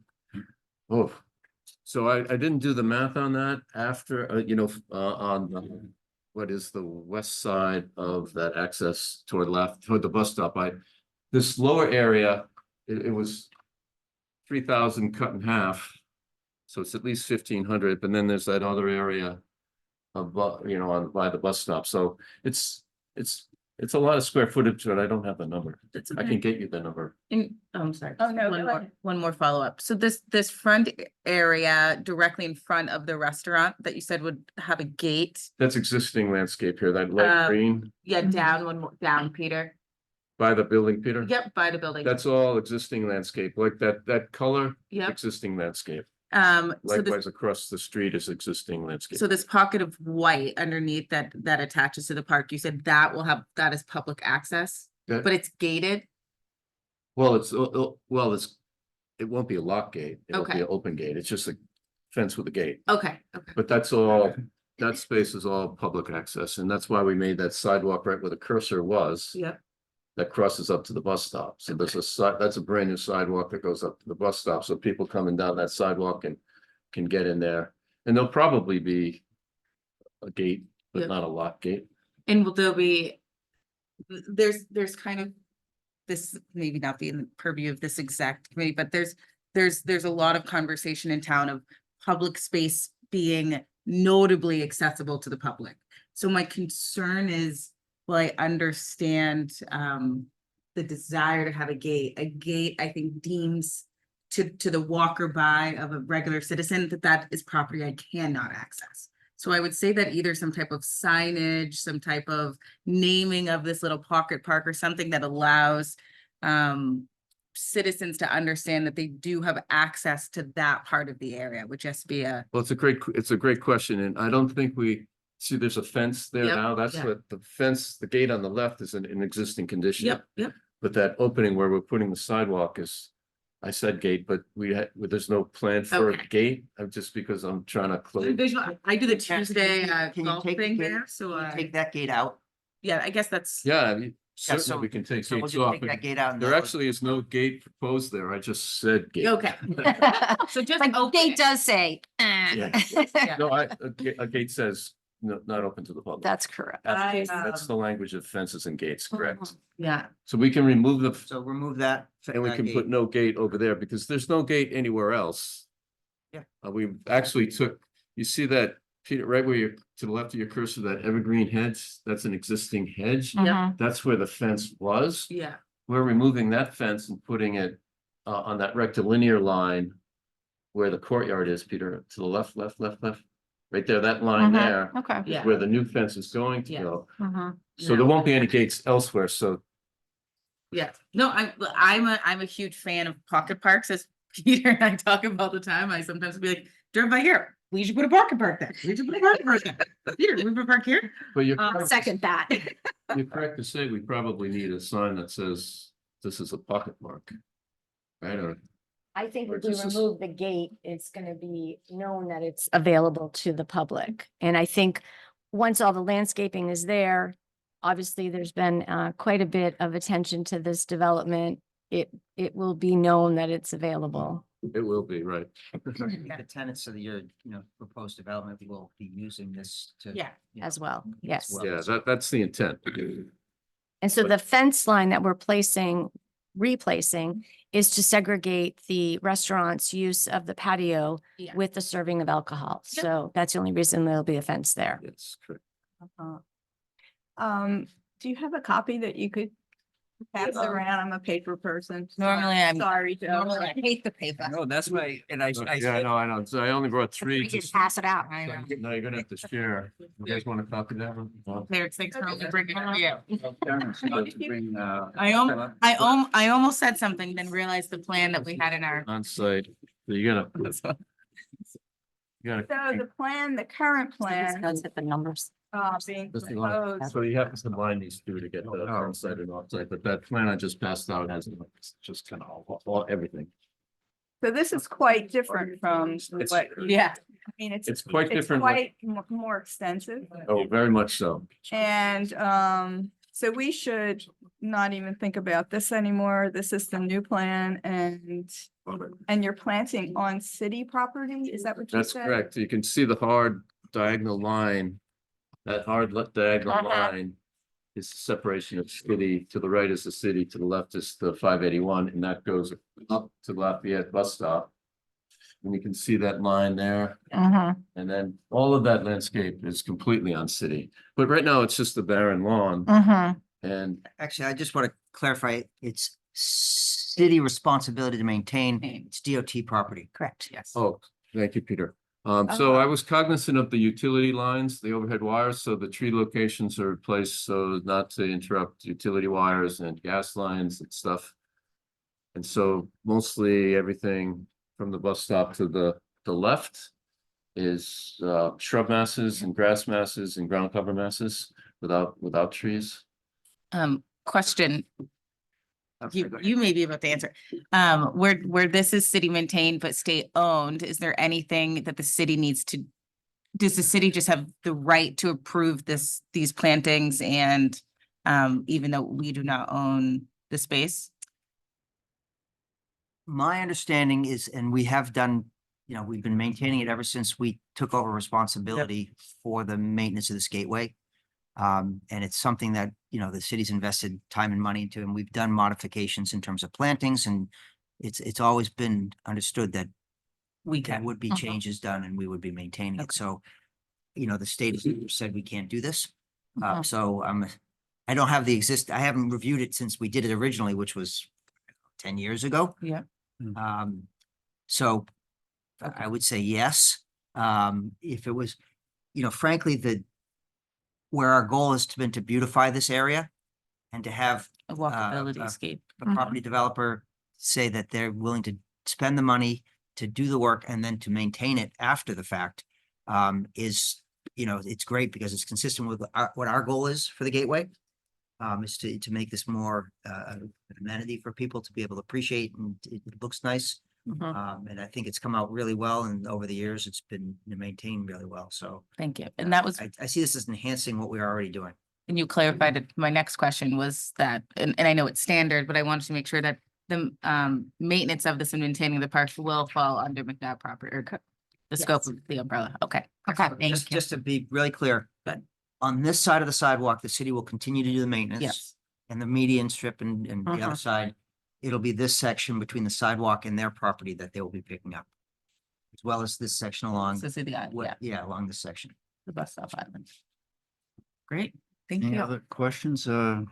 so I didn't do the math on that after, on what is the west side of that access toward the bus stop. This lower area, it was 3,000 cut in half. So it's at least 1,500, but then there's that other area above, by the bus stop. So it's a lot of square footage, but I don't have the number. That's I okay. can get you the number. I'm sorry. Oh, no, One go more- ahead. One more follow-up. So this front area directly in front of the restaurant that you said would have a gate. That's existing landscape here, that light green Yeah, down one more, down, Peter. by the building, Peter. Yep, by the building. That's all existing landscape, like that color, Yep. existing landscape. So this, Likewise, across the street is existing landscape. so this pocket of white underneath that attaches to the park, you said that will have, that is public access, That- but it's gated? Well, it won't be a lock gate. It'll be Okay. an open gate. It's just a fence with a gate. Okay, okay. But that's all, that space is all public access, and that's why we made that sidewalk right where the cursor was. Yep. That crosses up to the bus stop. So there's that's a brand new sidewalk that goes up to the bus stop, so people coming down that sidewalk can get in there. And there'll probably be a gate, but Yep. not a lock gate. And will there be, there's kind of this, maybe not be in the purview of this exact committee, but there's a lot of conversation in town of public space being notably accessible to the public. So my concern is, well, I understand the desire to have a gate. A gate, I think, deems to the walker by of a regular citizen that is property I cannot access. So I would say that either some type of signage, some type of naming of this little pocket park or something that allows citizens to understand that they do have access to that part of the area, would just be a, Well, it's a great question, and I don't think see, there's a fence there Yep, now. That's yeah. what the fence, the gate on the left is in existing condition. yep. But that opening where we're putting the sidewalk is, I said gate, but there's no plan for a Okay. gate, just because I'm trying to close. I do the Tuesday Can you golf take the thing gate- there, so Take that gate out. yeah, I guess that's. Yeah, I mean, Yeah, certainly so- we can take So we'll gates just off. take but that gate out. and There that- actually is no gate proposed there. I just said gate. Okay. So just Like open gate it. does say. Yeah. Yeah. No, a gate says not open to the public. That's correct. That's the language of fences and gates, correct? Yeah, So we can remove the So remove that. and we that can gate. put no gate over there because there's no gate anywhere else. Yeah. We actually took, you see that, Peter, right where you're, to the left of your cursor, that evergreen hedge, that's an existing hedge. yeah, That's where the fence was. yeah. We're removing that fence and putting it on that rectilinear line where the courtyard is, Peter, to the left. Right there, that line there Okay. is Yeah. where the new fence is going to Yeah. go. Mhm. So there won't be any gates elsewhere, so Yeah, no, I'm a huge fan of pocket parks, as Peter and I talk about all the time. I sometimes be like, drive by here, we should put a pocket park there. We should put a pocket park there. Peter, we put a park here. but you're Second that. you're correct to say we probably need a sign that says this is a pocket mark. Right, or I think Or if we just a s- remove the gate, it's gonna be known that it's available to the public. And I think once all the landscaping is there, obviously there's been quite a bit of attention to this development. It will be known that it's available. It will be, right. The tenants of your, proposed development will be using this to. Yeah. As well, yes. well. Yeah, that's the intent. And so But- the fence line that we're replacing is to segregate the restaurant's use of the patio Yeah. with the serving of alcohol. Yep. So that's the only reason there'll be a fence there. Yes, correct. Do you have a copy that you could pass around? I'm a paper person. Normally I'm- Sorry, Joe. Normally I hate the paper. No, that's why, and I Yeah, I know. So I only brought three. We just just- pass it out. I know. Now you're gonna have to share. You guys want to copy that one? Well, There's things for me to bring it up, yeah. Bring, I almost said something, then realized the plan that we had in our. On site, so you're gonna. You So gotta, the plan, the current plan, Let's hit the numbers. being This is one. proposed, So you have to combine these two to get the on-site and off-site, but that plan I just passed out has just kind of all everything. so this is quite different from It's- what, Yeah. I mean, It's quite it's different. quite more extensive. Oh, very much so. And so we should not even think about this anymore. This is the new plan and you're planting on city property? Is that what you That's said? correct. You can see the hard diagonal line. That hard diagonal Uh-huh. line is the separation of city. To the right is the city, to the left is the 581, and that goes up to Lafayette bus stop. And you can see that line there. Mm-hmm. And then all of that landscape is completely on city. But right now, it's just a barren lawn Mm-hmm. and Actually, I just want to clarify, it's city responsibility to maintain, it's DOT property. Correct. Yes. oh, thank you, Peter. So I was cognizant of the utility lines, the overhead wires, so the tree locations are placed so as not to interrupt utility wires and gas lines and stuff. And so mostly everything from the bus stop to the left is shrub masses and grass masses and ground cover masses without trees. Question, Okay, go ahead. you may be able to answer. Where this is city maintained but state owned, is there anything that the city needs to? Does the city just have the right to approve these plantings and even though we do not own the space? My understanding is, and we have done, we've been maintaining it ever since we took over responsibility for the maintenance of this gateway. And it's something that, the city's invested time and money into, and we've done modifications in terms of plantings, and it's always been understood that We there can. would be changes done and we would be maintaining it. So, the state has said we can't do this. Mhm. So I don't have I haven't reviewed it since we did it originally, which was 10 years ago. Yeah. So I would say yes. If it was, frankly, where our goal has been to beautify this area and to have A walkability escape. a property developer say that they're willing to spend the money to do the work and then to maintain it after the fact, is, it's great because it's consistent with what our goal is for the gateway. Is to make this more an amenity for people to be able to appreciate, and it looks nice. Mhm. And I think it's come out really well, and over the years, it's been maintained really well, so. Thank you. And that was, I see this as enhancing what we're already doing. and you clarified it. My next question was that, and I know it's standard, but I wanted to make sure that the maintenance of this and maintaining the parks will fall under McDowell property or the scope of the umbrella. Okay. Okay. Thank you. Just to be really clear, that on this side of the sidewalk, the city will continue to do the maintenance. Yes. And the median strip and the other Mhm. side, it'll be this section between the sidewalk and their property that they will be picking up. As well as this section along, So see the, yeah, along this section. the bus stop island. Great. Thank Any you. other questions?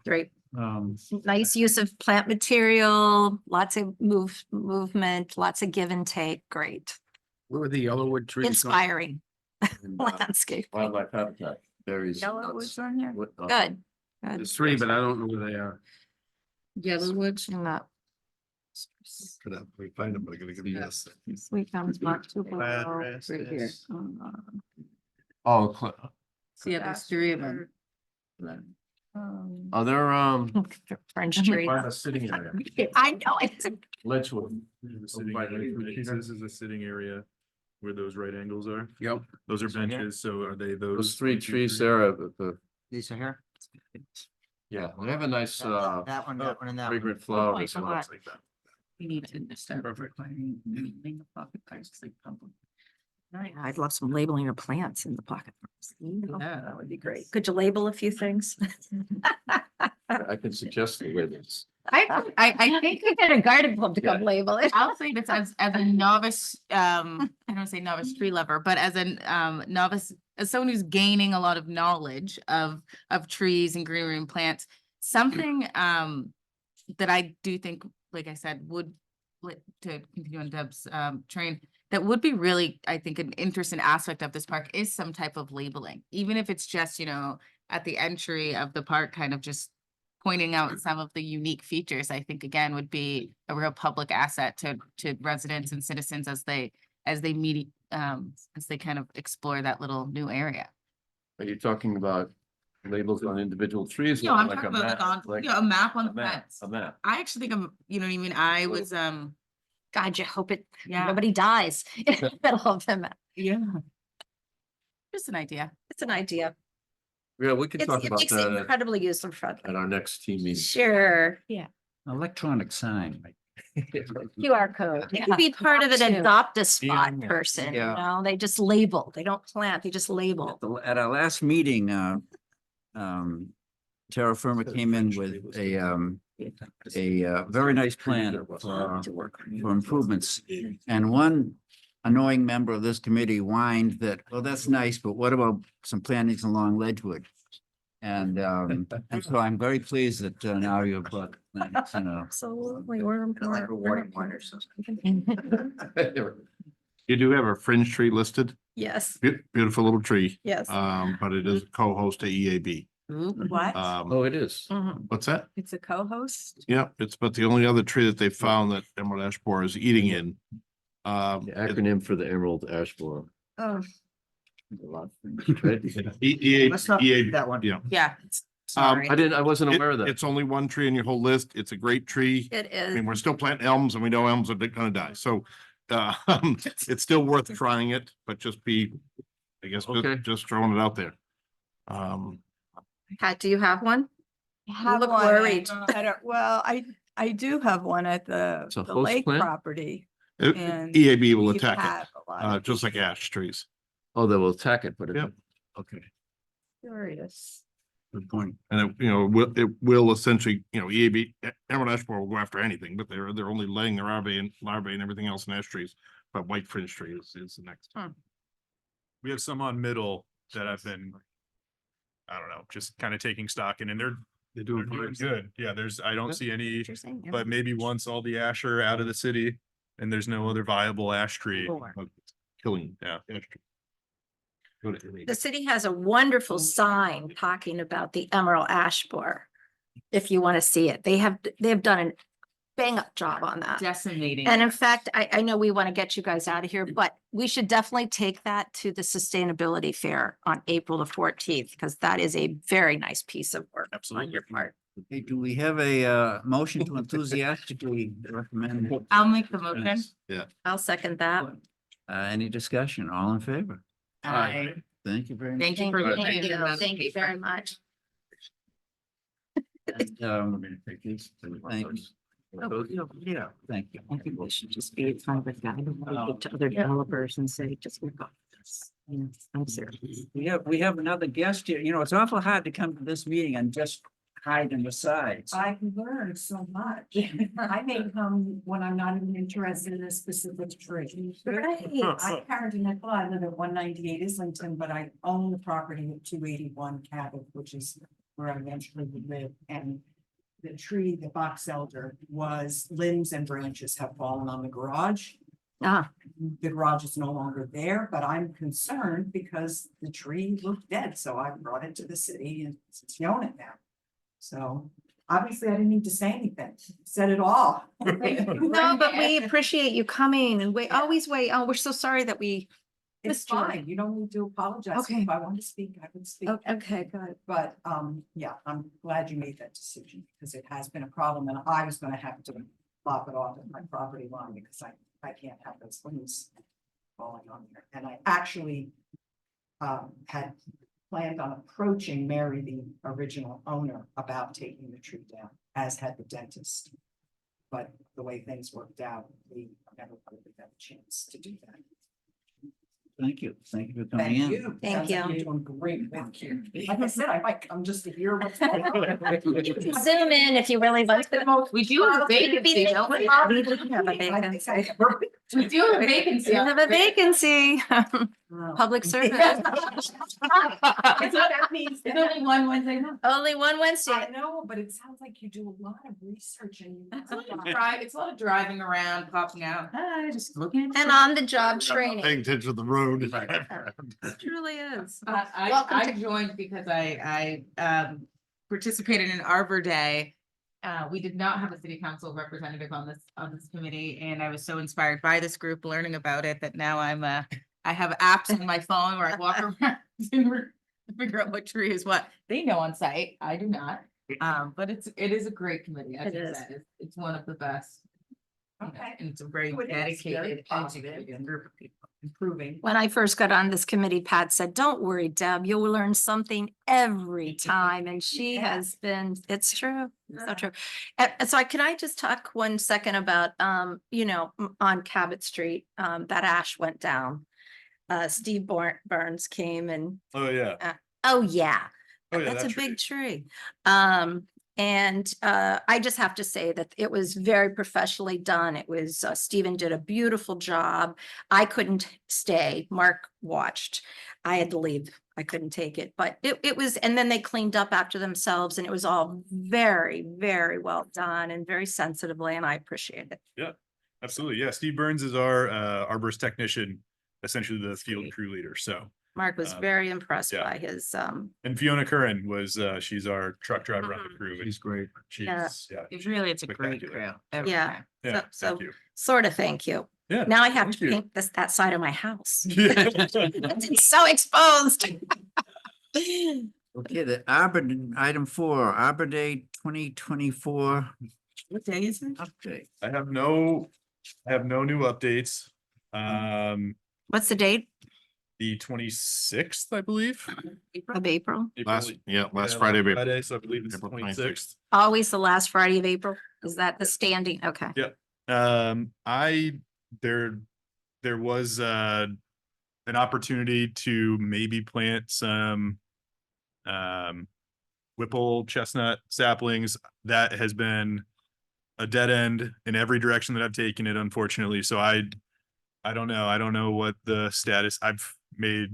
Great. Um, Nice use of plant material, lots of movement, lots of give and take. Great. Where were the Yellowwood trees? Inspiring and, landscape. Wildlife habitat, berries. Yellowwood's on here. Good. There's three, but I don't know where they are. Yellowwood. And that Could have, we find them, but I gotta give you this. Sweet Gums Mark Tupelo, Address right here. is- Oh, So yeah, there's three of them. are there, French tree. by the sitting area? I know, it's a Ledgewood. The sitting By area, the- This is a sitting area where those right angles are. Yep. Those are This one here? benches, so are they Those those? three one, two, trees three? there, the These are here? Yeah, they have a nice, That one, and that one. fragrant my flowers. and God. stuff like that. We need to start requiring the pocket parks like pumpkin. I'd love some labeling of plants in the pocket. parks. Yeah. That would be great. Could you label a few things? I can suggest the labels. I think We get a garden club to come Yeah. label it. I'll say this as a novice, I don't say novice tree lover, but as an novice, as someone who's gaining a lot of knowledge of trees and greenery and plants, something that I do think, like I said, would to continue on Deb's train, that would be really, I think, an interesting aspect of this park is some type of labeling, even if it's just, at the entry of the park, kind of just pointing out some of the unique features, I think again would be a real public asset to residents and citizens as they meet, as they kind of explore that little new area. Are you talking about labels on individual trees? No, or I'm like talking a about map? like a map on the A map, fence. a map. I actually think you know what I mean? I was, God, you hope yeah, nobody dies in the middle of them. yeah. Just an idea. It's an idea. Yeah, we could talk It about makes it that incredibly user at friendly. our next team meeting. Sure. Electronic sign. QR code. You could be part of an Too. adopt a spot Yeah. person, you Yeah. know, they just label, they don't plant, they just label. At our last meeting, Terra Firma came in with a very nice plan for improvements. And one annoying member of this committee whined that, well, that's nice, but what about some plantings along Ledgewood? And so I'm very pleased that now you've brought plantings, Absolutely, we're. You do have a fringe tree listed, Yes, beautiful little tree, yes. but it is a co-host to EAB. What? Oh, it is. Mhm. What's that? It's a co-host? Yeah, it's but the only other tree that they found that emerald ash borer is eating in. The acronym for the emerald ash borer. Oh, Right? Let's not EAB, that one. yeah. Yeah. Sorry. I wasn't aware of that. It's only one tree in your whole list. It's a great tree. It I is. mean, we're still planting elms and we know elms are gonna die, so it's still worth trying it, but just be, I guess, Okay. just throwing it out there. Pat, do you have one? have look one worried. Well, I do have one at the It's a the host lake plant? property. It- And EAB will we've attack had it, a lot of just like ash trees. Oh, they will attack it, but it. Yep. Okay, Curious. good point. And it will essentially, EAB, emerald ash borer will go after anything, but they're only laying their larvae and everything else in ash trees. But white fringe tree is the next. We have some on middle that I've been, I don't know, just kind of taking stock in, and they're doing good. Yeah, I don't see any, but maybe once all the ash are out of the city and there's no other viable ash tree. Killing. Yeah. The city has a wonderful sign talking about the emerald ash borer. If you want to see it, they have done a bang up job on that. Decimating. And in fact, I know we want to get you guys out of here, but we should definitely take that to the sustainability fair on April the 14th, because that is a very nice piece of work on your part. Okay, do we have a motion to enthusiastically recommend? I'll make the motion. I'll second that. Any discussion? All in favor? Aye. Thank you very much. Thank you for. Thank you. Thank you very much. And, thank you. Yeah, thank you. I think we should just be kind of a guide to other developers and say, just work on this. I'm serious. We have another guest here. It's awful hard to come to this meeting and just hide in the sides. I've learned so much. I may come when I'm not even interested in a specific tree. I'm Karen Nickel. I live at 198 Islington, but I own the property at 281 Cabot, which is where I eventually would live. And the tree, the box elder, was limbs and branches have fallen on the garage. Ah, The garage is no longer there, but I'm concerned because the tree looked dead, so I brought it to the city and it's shown it now. So obviously I didn't need to say anything, said it all. no, but we appreciate you coming and always wait. Oh, we're so sorry that we. It's Missed you. fine, you don't need to apologize. Okay. If I want to speak, I can speak. Okay, good. But yeah, I'm glad you made that decision because it has been a problem and I was gonna have to lop it off at my property line because I can't have those limbs falling on there. And I actually had planned on approaching Mary, the original owner, about taking the tree down, as had the dentist. But the way things worked out, we never really got a chance to do that. Thank you. Thank you for coming Thank in. you. Thank Sounds like you. You're doing great work here. Like I said, I might come just to hear what's going on. Zoom in if you really want to. We do have a vacancy, don't we? We do have a vacancy. We do have a vacancy. We have a vacancy. Public service. That means It's only one Wednesday month. Only one Wednesday. I know, but it sounds like you do a lot of research and. It's a lot of driving around, popping out, hi, just looking. And on the job training. Paying attention to the road. It truly is. I joined because I participated in Arbor Day. We did not have a city council representative on this committee, and I was so inspired by this group, learning about it, that now I have apps on my phone where I walk around and figure out what tree is what. They know on site, I do not. But it is a great committee. As It I is. said, it's one of the best. you know, Okay. And it's a very Well, it is very dedicated, positive educated group of people. Improving. When I first got on this committee, Pat said, don't worry, Deb, you'll learn something every time. And she Yeah. has been, it's true, so true. And so can I just talk 1 second about, on Cabot Street, that ash went down. Steve Burns came and, Oh, yeah. oh, yeah. Oh, yeah, That's a that big tree. I just have to say that it was very professionally done. It was, Stephen did a beautiful job. I couldn't stay. Mark watched. I had to leave. I couldn't take it, but it was, and then they cleaned up after themselves and it was all very, very well done and very sensitively, and I appreciate it. Absolutely. Yeah. Steve Burns is our arborist technician, essentially the field crew leader. So, Mark was Uh, very impressed yeah. by his, and Fiona Curran was, she's our truck driver on the crew. and She's great. She's, Yeah. It's really, it's a great Spectacular. crew. every Yeah. time. Yeah, so thank you. sort of thank you. Yeah. Now I have thank to you. paint that side of my house. It's so exposed. Okay, the Arbor, item 4, Arbor Day 2024 What day is it? update. I have no new updates. What's the date The 26th, I believe. of April? Last Yeah, Friday. of April. Friday, so I believe it's the April 26th. Always the last Friday of April? Is that the standing? Okay. There was an opportunity to maybe plant some Whipple chestnut saplings. That has been a dead end in every direction that I've taken it, unfortunately. So I don't know. I don't know what the status. I've made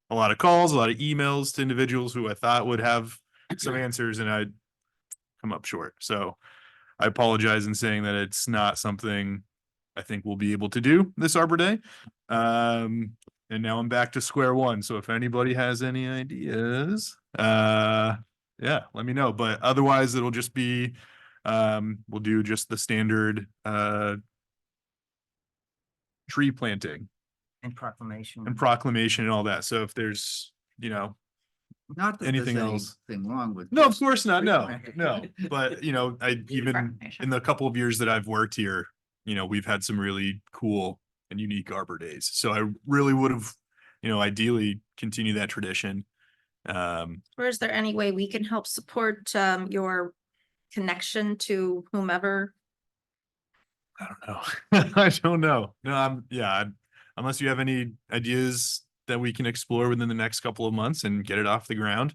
a lot of calls, a lot of emails to individuals who I thought would have some answers, and I'd come up short. So I apologize in saying that it's not something I think we'll be able to do this Arbor Day. And now I'm back to square one. So if anybody has any ideas, yeah, let me know. But otherwise, it'll just be, we'll do just the standard tree planting And proclamation. and proclamation and all that. So if there's, Not that Anything there's else? anything wrong with. no, of just course not. No, planting. no. But I even in the couple of years that I've worked here, we've had some really cool and unique Arbor Days. So I really would have, ideally continue that tradition. Or is there any way we can help support your connection to whomever? I don't know. I don't know. No, unless you have any ideas that we can explore within the next couple of months and get it off the ground.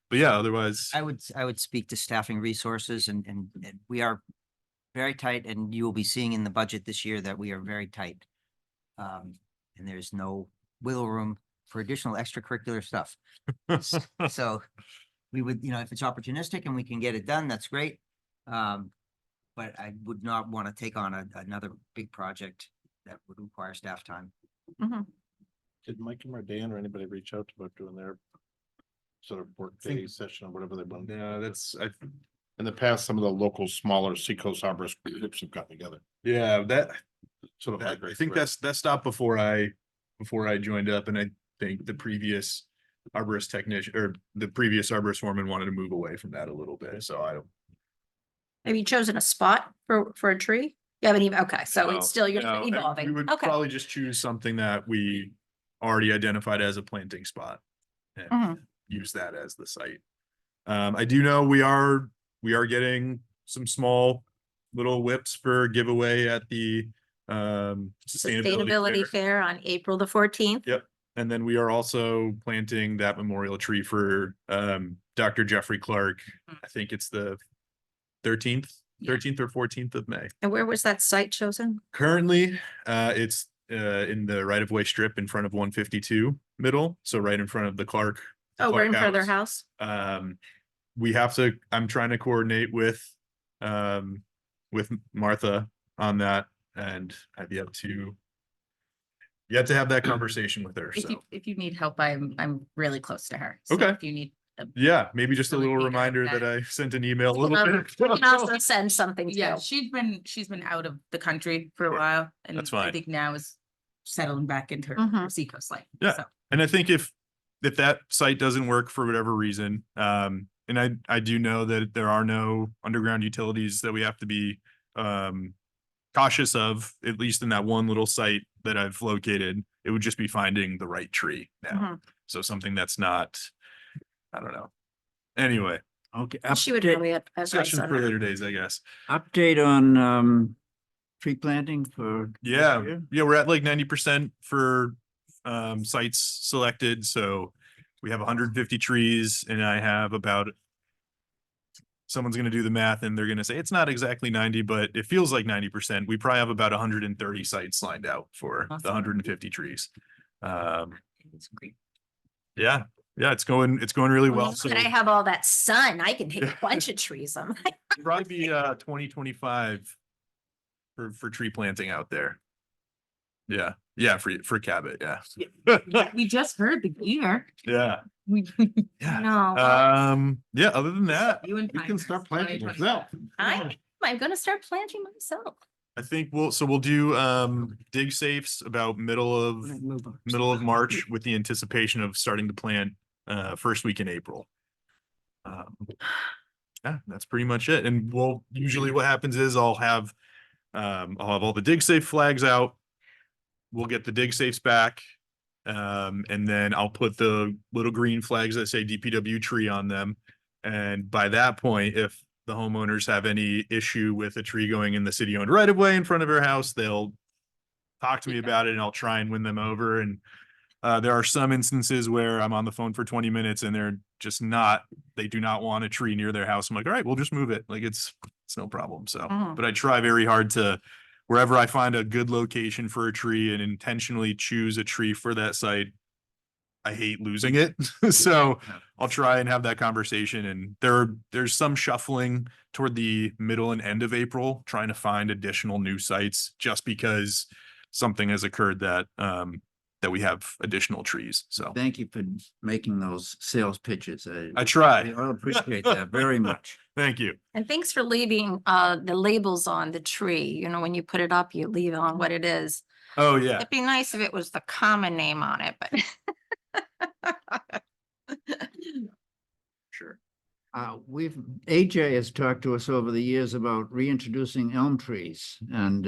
But yeah, otherwise, I would speak to staffing resources and we are very tight, and you will be seeing in the budget this year that we are very tight. And there's no wiggle room for additional extracurricular stuff. So we would, if it's opportunistic and we can get it done, that's great. But I would not want to take on another big project that would require staff time. Did Mike and Mardan or anybody reach out about doing their sort of work day session or whatever they want? yeah, In the past, some of the local smaller Seacoast arborist groups have gotten together. yeah, Sort of like. I think that stopped before I joined up, and I think the previous arborist technician or the previous arborist foreman wanted to move away from that a little bit. So I don't. Have you chosen a spot for a tree? You haven't even, okay, so know, it's still, you're no, and evolving. We would Okay. probably just choose something that we already identified as a planting spot. And, Mhm. use that as the site. I do know we are getting some small little whips for giveaway at the Sustainability Fair on April the 14th. Yep. And then we are also planting that memorial tree for Dr. Jeffrey Clark. I think it's the 13th or 14th of May. And where was that site chosen? Currently, it's in the right of way strip in front of 152 middle, so right in front of the Clark. Oh, right in front of their House. house? We have to, I'm trying to coordinate with Martha on that, and I've yet to have that conversation with her, so. If you need help, I'm really close to her. So Okay. If you need. Yeah, maybe just a Really little figure out reminder that- that I sent an email a little You bit. can also send something Yeah, too. she's been out of the country for a Sure. while, and That's I fine. think now is settling back into her Mhm. Seacoast life. Yeah. So, And I think if that site doesn't work for whatever reason, and I do know that there are no underground utilities that we have to be cautious of, at least in that one little site that I've located. It would just be finding the right tree now. Mhm. So something that's not, I don't know. Anyway, Okay. She would update- probably advise discussion on for that. later days, I guess. Update on tree planting for. this Yeah, year? yeah, we're at like 90% for sites selected, so we have 150 trees and I have about, someone's gonna do the math and they're gonna say it's not exactly 90, but it feels like 90%. We probably have about 130 sites lined out for the Awesome. 150 trees. it's great. Yeah, it's going really well. Now So that I have all that sun, I can hit Yeah. a bunch of trees. I'm like, it'll probably be 2025 for tree planting out there. Yeah, for Cabot, yeah. We just heard the year. Yeah, We. yeah. no, Yeah, other than that, You and We can start planting 2025. yourself. I'm gonna start planting myself. I think we'll do dig safes about middle of March with the anticipation of starting to plant first week in April. Yeah, that's pretty much it. And we'll usually what happens is I'll have all the dig safe flags out. We'll get the dig safes back. And then I'll put the little green flags that say DPW tree on them. And by that point, if the homeowners have any issue with a tree going in the city owned right of way in front of their house, they'll talk to me about it and I'll try and win them over. And there are some instances where I'm on the phone for 20 minutes and they're just they do not want a tree near their house. I'm like, all right, we'll just move it. Like it's no problem. So, Mhm. but I try very hard to, wherever I find a good location for a tree and intentionally choose a tree for that site, I hate losing it. So I'll try and have that conversation. And there's some shuffling toward the middle and end of April, trying to find additional new sites just because something has occurred that we have additional trees. So Thank you for making those sales pitches. I try. I appreciate that very much. Thank you. And thanks for leaving the labels on the tree. You know, when you put it up, you leave on what it is. Oh, yeah. It'd be nice if it was the common name on it, but. Sure. AJ has talked to us over the years about reintroducing elm trees and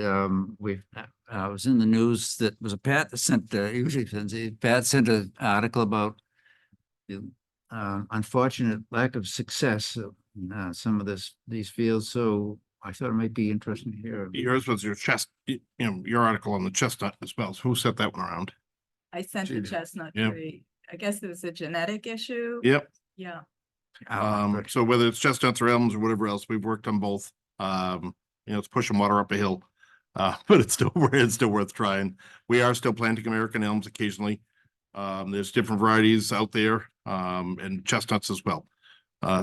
I was in the news that was a Pat that sent, usually Pat sent an article about the unfortunate lack of success of some of these fields. So I thought it might be interesting to hear. Yours was your your article on the chestnut as well. So who set that one around? I sent the Judy. chestnut Yep. tree. I guess it was a genetic issue. Yep. Yeah. So whether it's chestnuts or elms or whatever else, we've worked on both. It's pushing water up a hill. But it's still worth trying. We are still planting American elms occasionally. There's different varieties out there, and chestnuts as well.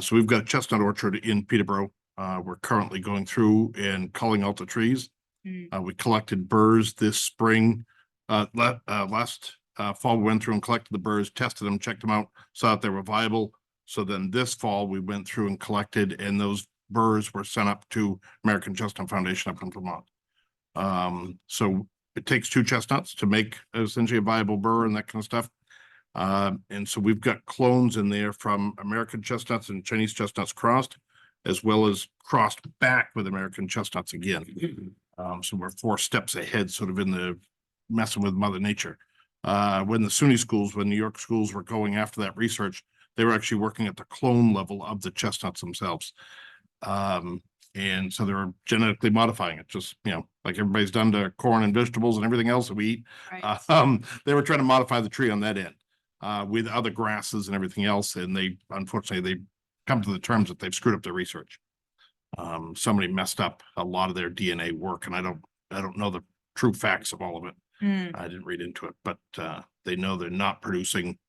So we've got a chestnut orchard in Peterborough. We're currently going through and culling out the trees. We collected burrs this spring. Last fall, we went through and collected the burrs, tested them, checked them out, saw that they were viable. So then this fall, we went through and collected, and those burrs were sent up to American Chestnut Foundation up in Vermont. So it takes two chestnuts to make essentially a viable burr and that kind of stuff. And so we've got clones in there from American chestnuts and Chinese chestnuts crossed, as well as crossed back with American chestnuts again. So we're 4 steps ahead, sort of in the messing with Mother Nature. When the SUNY schools, when New York schools were going after that research, They were actually working at the clone level of the chestnuts themselves. And so they were genetically modifying it, just, like everybody's done to corn and vegetables and everything else that we eat. They were trying to modify the tree on that end, with other grasses and everything else. And unfortunately, they come to the terms that they've screwed up their research. Somebody messed up a lot of their DNA work, and I don't know the true facts of all of it. I didn't read into it, but, they know they're not producing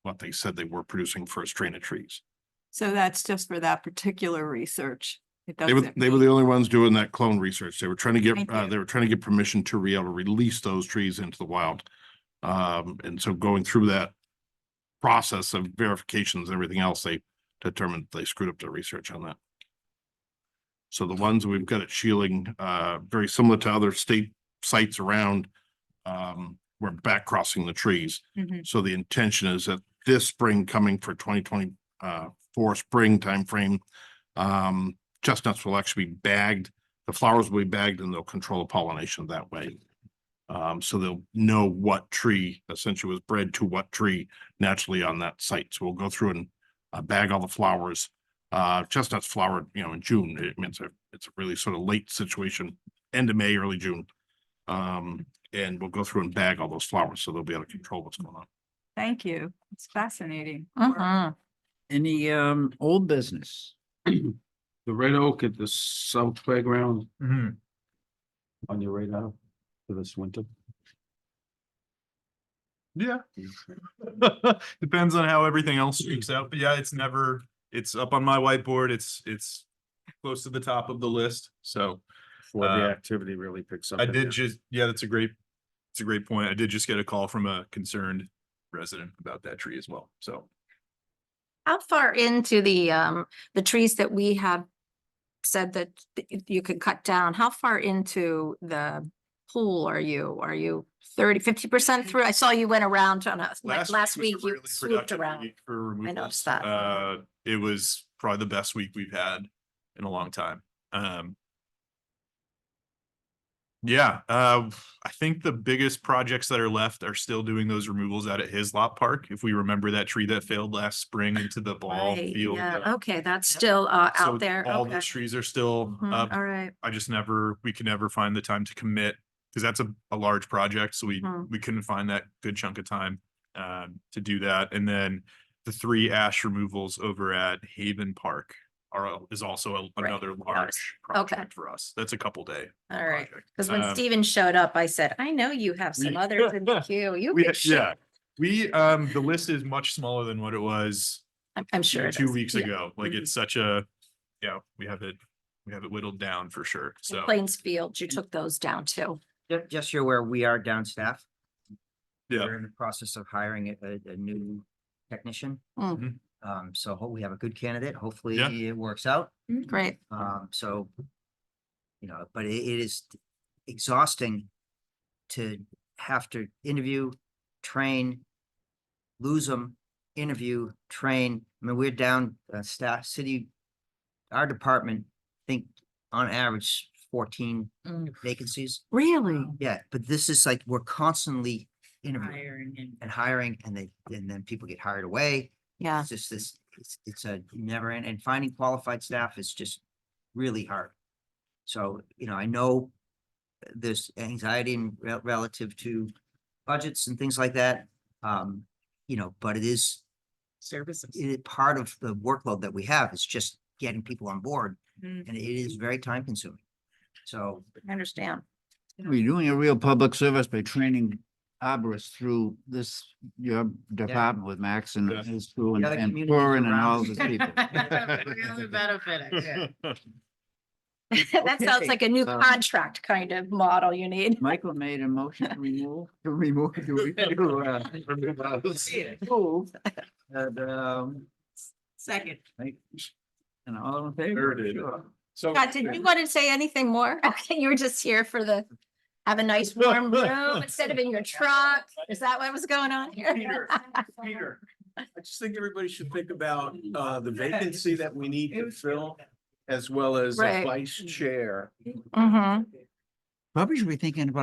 what they said they were producing for a strain of trees. So that's just for that particular research. It They were doesn't the mean- only ones doing that clone research. They were trying to Thank get, you. they were trying to get permission to be able to release those trees into the wild. And so going through that process of verifications and everything else, they determined they screwed up their research on that. So the ones we've got at Shealing, very similar to other state sites around, we're back crossing the trees. Mhm. So the intention is that this spring coming for 2024 spring timeframe, chestnuts will actually be bagged. The flowers will be bagged and they'll control the pollination that way. So they'll know what tree essentially was bred to what tree naturally on that site. So we'll go through and bag all the flowers. Chestnuts flower, in June. It's a really sort of late situation, end of May, early June. And we'll go through and bag all those flowers, so they'll be able to control what's going on. Thank you. It's fascinating. Mhm. Any old business? The red oak at the south playground Mhm. on your radar for this winter. Yeah. Depends on how everything else shakes out, but yeah, it's up on my whiteboard. It's close to the top of the list, so. Before the Uh, activity really picks up. I in did there. just, yeah, it's a great point. I did just get a call from a concerned resident about that tree as well, so. How far into the trees that we have said that you could cut down, how far into the pool are you? Are you 50% through? I saw you went around on a, like last was a week you really swooped productive around. week for removals. noticed that. It was probably the best week we've had in a long time. Yeah, I think the biggest projects that are left are still doing those removals out at Hislop Park. If we remember that tree that failed last spring into the ball Right, field. yeah, okay, that's still So out there. all Okay. those trees are still Mhm, up. all right. We could never find the time to commit, because that's a large project, so Mhm. we couldn't find that good chunk of time to do that. And then the 3 ash removals over at Haven Park is also Right, another that large was- okay. project for us. That's a couple day All right, project. because when Steven showed up, I said, I know you have some we- others in the queue. You We, could share. the list is much smaller than what it was I'm sure. it 2 is. weeks Yeah. ago. Like it's such a, we have it whittled down for sure. In So. Plains Field, you took those down too. Just you're aware, we are down staff. Yeah. We're in the process of hiring a new technician. Mm. So we have a good candidate. Hopefully Yeah. it works out. Great. So, but it is exhausting to have to interview, train, lose them, interview, train. I mean, we're down our department, I think on average 14 vacancies. Really? Yeah, but this is like, we're constantly interviewing and hiring, and then people get hired away. Yeah. It's just it's a never end, and finding qualified staff is just really hard. So, I know there's anxiety relative to budgets and things like that. But it is Services. part of the workload that we have is just getting people on board, Mm. and it is very time consuming. So, I understand. We're doing a real public service by training arborists through your department with Max and Yeah. his crew The other and communities Corin and around all us. the people. Really benefiting, yeah. That sounds Okay, like a new um, contract kind of model you need. Michael made a motion to remove, remove, and, Second. and all in favor? Sure did. Sure. So. Scott, did you want to say anything more? You were just here for have a nice warm room instead of in your truck. Is that what was going on here? Peter, I just think everybody should think about the vacancy that we need to fill, as well as Right. a vice chair. Mhm. Probably should be thinking about